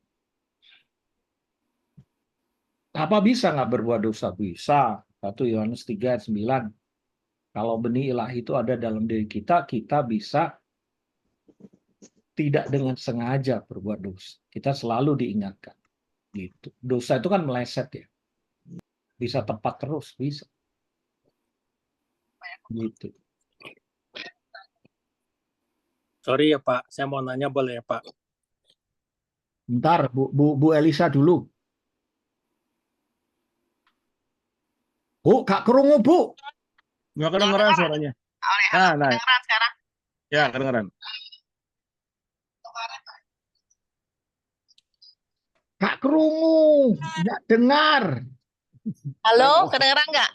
Apa bisa nggak berbuat dosa? Bisa. 1 Yohanes 3 ayat 9. Kalau benih ilahi itu ada dalam diri kita, kita bisa tidak dengan sengaja berbuat dosa. Kita selalu diingatkan. Gitu. Dosa itu kan meleset ya. Bisa tepat terus, bisa. Gitu. Sorry ya Pak, saya mau nanya boleh ya Pak? Bentar, Bu Elisa dulu. Bu, Kak Kerungu, Bu. Nggak kedengeran suaranya. Nah. Kedengeran sekarang? Ya, kedengeran. Kak Kerungu, nggak dengar. Halo, kedengeran nggak?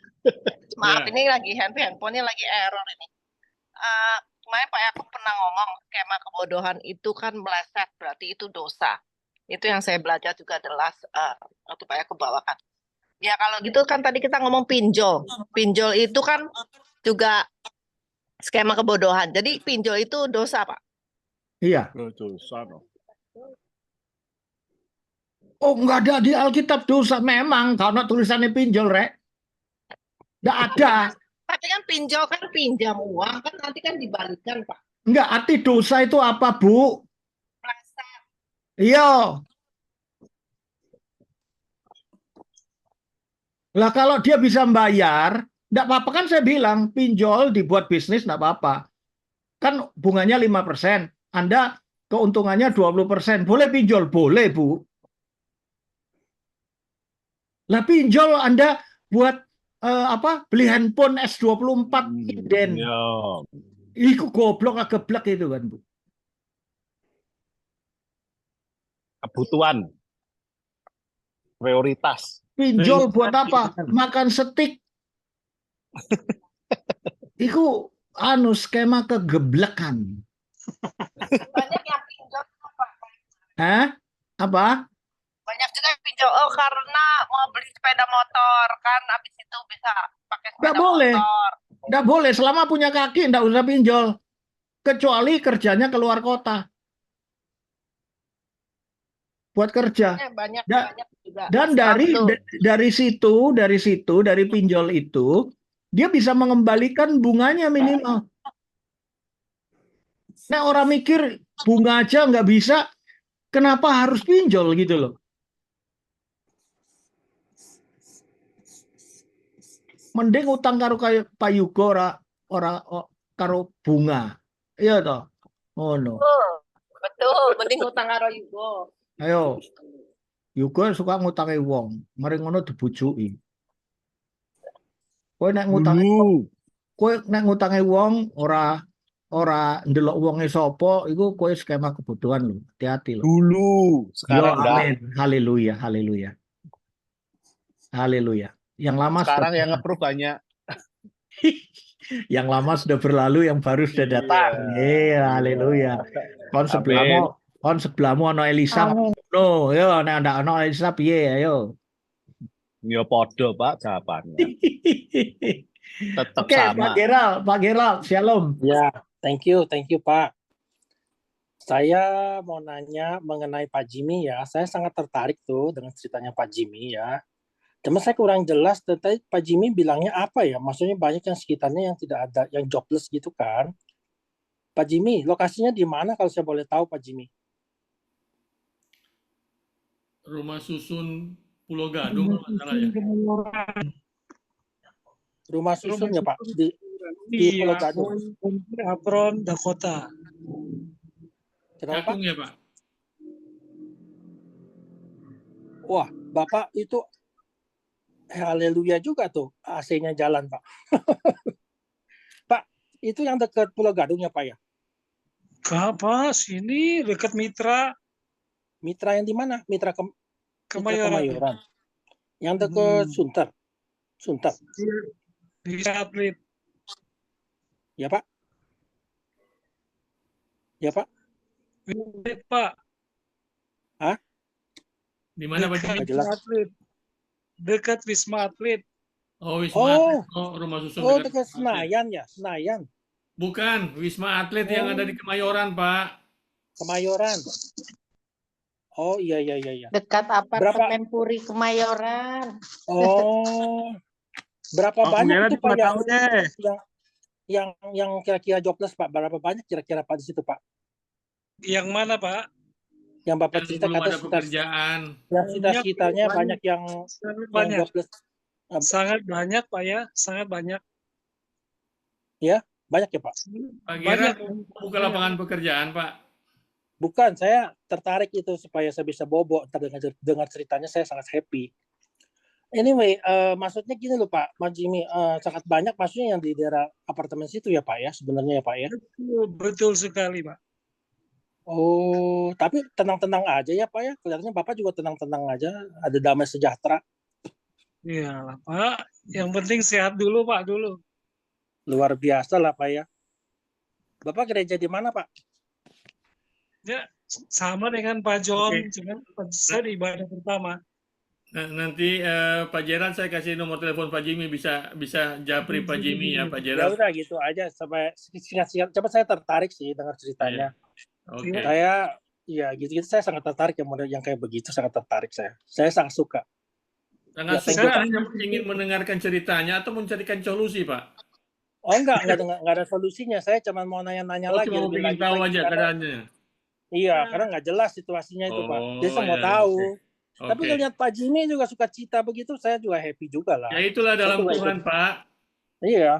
Maaf, Ya. ini lagi handphonenya lagi error ini. Kemarin Pak Yakub pernah ngomong skema kebodohan itu kan meleset, berarti itu dosa. Itu yang saya belajar juga adalah waktu Pak Yakub bawakan. Ya kalau gitu kan tadi kita ngomong pinjol. Pinjol itu kan juga skema kebodohan. Jadi pinjol itu dosa, Pak. Iya. Dosa. Oh, nggak ada di Alkitab dosa. Memang, karena tulisannya pinjol, Rek. Nggak ada. Tapi kan pinjol kan pinjam uang, kan nanti kan dibalikan, Pak. Nggak, arti dosa itu apa, Bu? Meleset. Iya. Lah kalau dia bisa membayar, enggak apa-apa kan saya bilang, pinjol dibuat bisnis enggak apa-apa. Kan bunganya 5%, Anda keuntungannya 20%. Boleh pinjol? Boleh, Bu. Lah pinjol Anda buat beli handphone S24 inden. Ya, Iku goblok geblek itu kan, Bu. kebutuhan, prioritas. Pinjol buat apa? Makan steak. Iku skema kegeblekan. Banyak yang pinjol tuh, Pak. Hah? Apa? Banyak juga yang pinjol karena mau beli sepeda motor kan, habis itu bisa pakai Nggak sepeda boleh. motor. Nggak boleh. Selama punya kaki nggak usah pinjol. Kecuali kerjanya keluar kota. Buat kerja. Banyak Da- juga. Dan dari situ, dari pinjol itu, dia bisa mengembalikan bunganya minimal. Nah orang mikir bunga aja nggak bisa, kenapa harus pinjol gitu loh? Mending utang karo kayak Pak Yugo ora karo bunga. Iya toh? Oh no. Betul, mending utang karo Yugo. Ayo. Yugo suka ngutangi wong, mari ngono dibujuki. Kowe nek ngutangi wong ora ndelok wonge sapa, iku kowe skema kebutuhan lho. Hati-hati lho. Dulu, sekarang enggak. Amin. Haleluya, haleluya. Haleluya. Yang lama Sekarang yang nge-approve banyak. yang lama sudah berlalu, yang baru sudah datang. Haleluya. Kon sebelahmu ono Elisa. No, yo nek ndak ono Elisa piye ayo. Ya podo, Pak, jawabannya. Tetap Oke, sama. Pak Gerald, shalom. Ya, thank you Pak. Saya mau nanya mengenai Pak Jimmy ya. Saya sangat tertarik tuh dengan ceritanya Pak Jimmy ya. Cuma saya kurang jelas tadi Pak Jimmy bilangnya apa ya? Maksudnya banyak yang sekitarnya yang tidak ada, yang jobless gitu kan. Pak Jimmy, lokasinya di mana kalau saya boleh tahu Pak Jimmy? Rumah susun Pulau Gadung kalau nggak salah ya. Rumah susun ya Pak di Pulau Gadung. Apron, Dakota. Kenapa Pak? Cakung ya Pak. Wah, Bapak itu haleluya juga tuh AC-nya jalan Pak. Pak, itu yang dekat Pulau Gadung ya Pak ya? Apa? Sini dekat Mitra. Mitra yang di mana? Mitra Kemayoran. Yang dekat Sunter. Di Atlet. Ya Pak? Ya Pak? Pak. Hah? Di mana Pak Jimmy? Atlet. Dekat Wisma Atlet. Oh, Wisma Atlet. Oh, rumah susun dekat Senayan ya, Senayan. Bukan, Wisma Atlet yang ada di Kemayoran, Pak. Kemayoran. Oh iya. Dekat apartemen Puri Kemayoran. Oh. Berapa banyak itu Pak yang kira-kira jobless Pak? Berapa banyak kira-kira Pak di situ Pak? Yang mana Pak? Yang Bapak cerita belum kata ada pekerjaan. Yang sekitarnya banyak yang jobless. Sangat banyak Pak ya, sangat banyak. Ya, banyak ya Pak. Pak Gerald buka lapangan pekerjaan Pak. Bukan, saya tertarik itu supaya saya bisa bobo. Dengar ceritanya saya sangat happy. Anyway, maksudnya gini loh Pak, Mas Jimmy, sangat banyak maksudnya yang di daerah apartemen situ ya Pak ya, sebenarnya ya Pak ya. Betul sekali Pak. Oh, tapi tenang-tenang aja ya Pak ya. Kelihatannya Bapak juga tenang-tenang aja, ada damai sejahtera. Iya lah Pak, yang penting sehat dulu Pak dulu. Luar biasa lah Pak ya. Bapak gereja di mana Pak? Ya, sama dengan Pak John, cuman saya di ibadah pertama. Nanti Pak Gerald saya kasih nomor telepon Pak Jimmy, bisa japri Pak Jimmy ya Pak Ya Gerald. udah gitu aja sampai singkat-singkat. Coba saya tertarik sih dengar ceritanya. Oke. Saya ya gitu saya sangat tertarik yang kayak begitu, sangat tertarik saya. Saya sangat suka. Saya hanya ingin mendengarkan ceritanya atau mencarikan solusi Pak. Oh enggak ada solusinya. Saya cuma mau nanya-nanya lagi. Cuma ingin tahu aja keadaannya. Iya, karena nggak jelas situasinya itu Pak. Jadi saya mau tahu. Tapi Oke. ngelihat Pak Jimmy juga sukacita begitu, saya juga happy juga lah. Ya itulah Saya dalam juga Tuhan, ikut. Pak. Iya,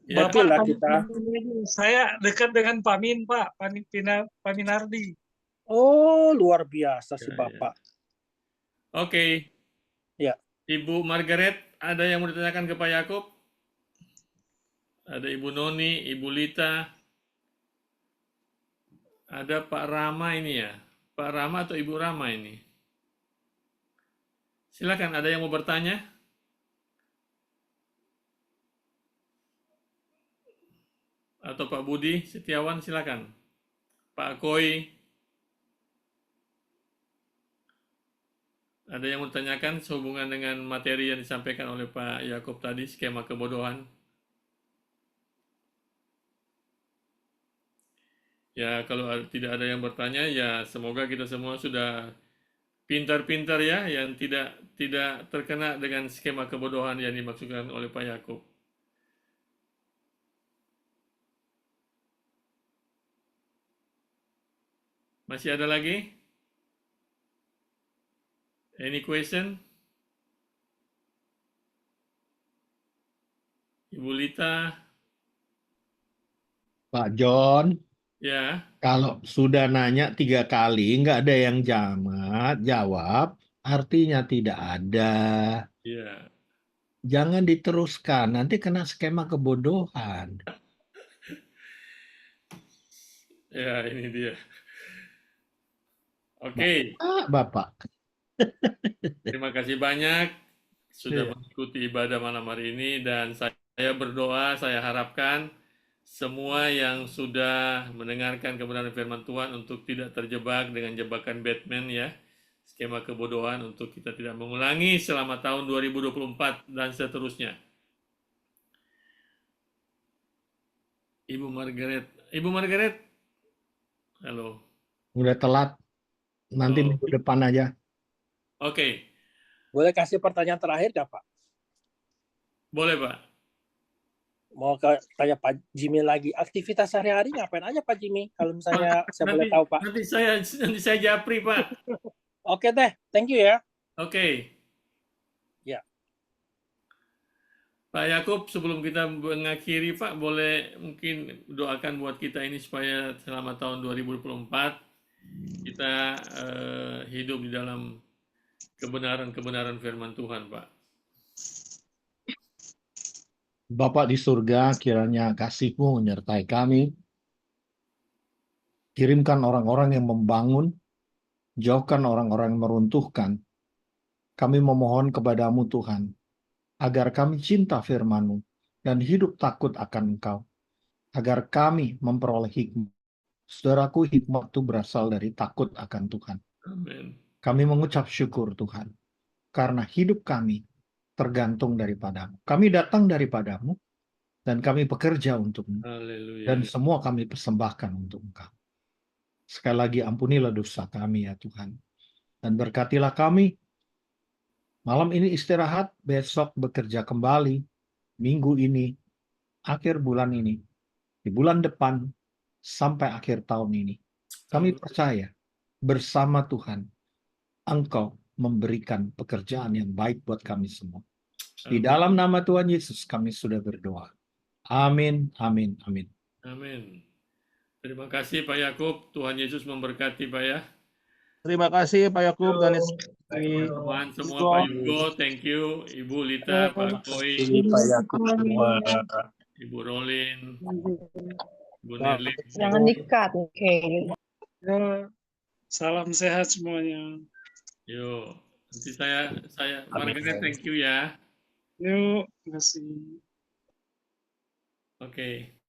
Ya, happy lah Bapak, kita. saya dekat dengan Pak Min, Pak Minardi. Oh, luar biasa si ya, ya. Bapak. Oke. Ya. Ibu Margaret, ada yang mau ditanyakan ke Pak Yakub? Ada Ibu Noni, Ibu Lita. Ada Pak Rama ini ya. Pak Rama atau Ibu Rama ini? Silakan, ada yang mau bertanya? Atau Pak Budi Setiawan, silakan. Pak Koi. Ada yang mau ditanyakan sehubungan dengan materi yang disampaikan oleh Pak Yakub tadi, skema kebodohan? Ya, kalau tidak ada yang bertanya, ya semoga kita semua sudah pintar-pintar ya, yang tidak terkena dengan skema kebodohan yang dimaksudkan oleh Pak Yakub. Masih ada lagi? Any question? Ibu Lita? Pak John, Ya, kalau sudah nanya 3 kali, nggak ada yang jawab, artinya tidak ada. ya. Jangan diteruskan, nanti kena skema kebodohan. Ya, ini dia. Oke, Bapak. terima kasih banyak sudah Iya. mengikuti ibadah malam hari ini, dan saya berdoa, saya harapkan semua yang sudah mendengarkan kebenaran firman Tuhan untuk tidak terjebak dengan jebakan Batman ya, skema kebodohan, untuk kita tidak mengulangi selama tahun 2024 dan seterusnya. Ibu Margaret, halo. Udah telat, nanti Oh, minggu depan aja. oke, Boleh kasih pertanyaan terakhir nggak, Pak? boleh Pak. Mau tanya Pak Jimmy lagi. Aktivitas sehari-hari ngapain aja Pak Jimmy? Kalau misalnya saya boleh tahu, Pak. Nanti saya japri Pak. Oke deh, thank you ya. Oke. Ya. Pak Yakub, sebelum kita mengakhiri Pak, boleh mungkin doakan buat kita ini supaya selama tahun 2024 kita hidup di dalam kebenaran firman Tuhan, Pak. Bapak di surga, kiranya kasih-Mu menyertai kami. Kirimkan orang-orang yang membangun, jauhkan orang-orang yang meruntuhkan. Kami memohon kepadamu Tuhan, agar kami cinta firman-Mu dan hidup takut akan Engkau, agar kami memperoleh hikmat. Saudaraku, hikmat itu berasal dari takut akan Tuhan. Amin. Kami mengucap syukur Tuhan, karena hidup kami tergantung daripadamu. Kami datang daripadamu, dan kami bekerja untukmu. Haleluya. Dan semua kami persembahkan untuk Engkau. Sekali lagi ampunilah dosa kami ya Tuhan. Dan berkatilah kami. Malam ini istirahat, besok bekerja kembali. Minggu ini, akhir bulan ini, di bulan depan, sampai akhir tahun ini. Kami percaya bersama Tuhan, Engkau memberikan pekerjaan yang baik buat kami semua. Di dalam nama Tuhan Yesus kami sudah berdoa. Amin, amin, amin. Amin. Terima kasih Pak Yakub. Tuhan Yesus memberkati Pak ya. Terima kasih Pak Yakub dan Teman semua, Pak Yugo, thank you. Ibu Lita, Pak Koi, Pak Yakub semua. Ibu Rolin, Ibu Nerlin. Jangan dikat, oke. Ya, salam sehat semuanya. Yuk, nanti saya Margaret, thank you ya. Yuk, terima kasih. Oke.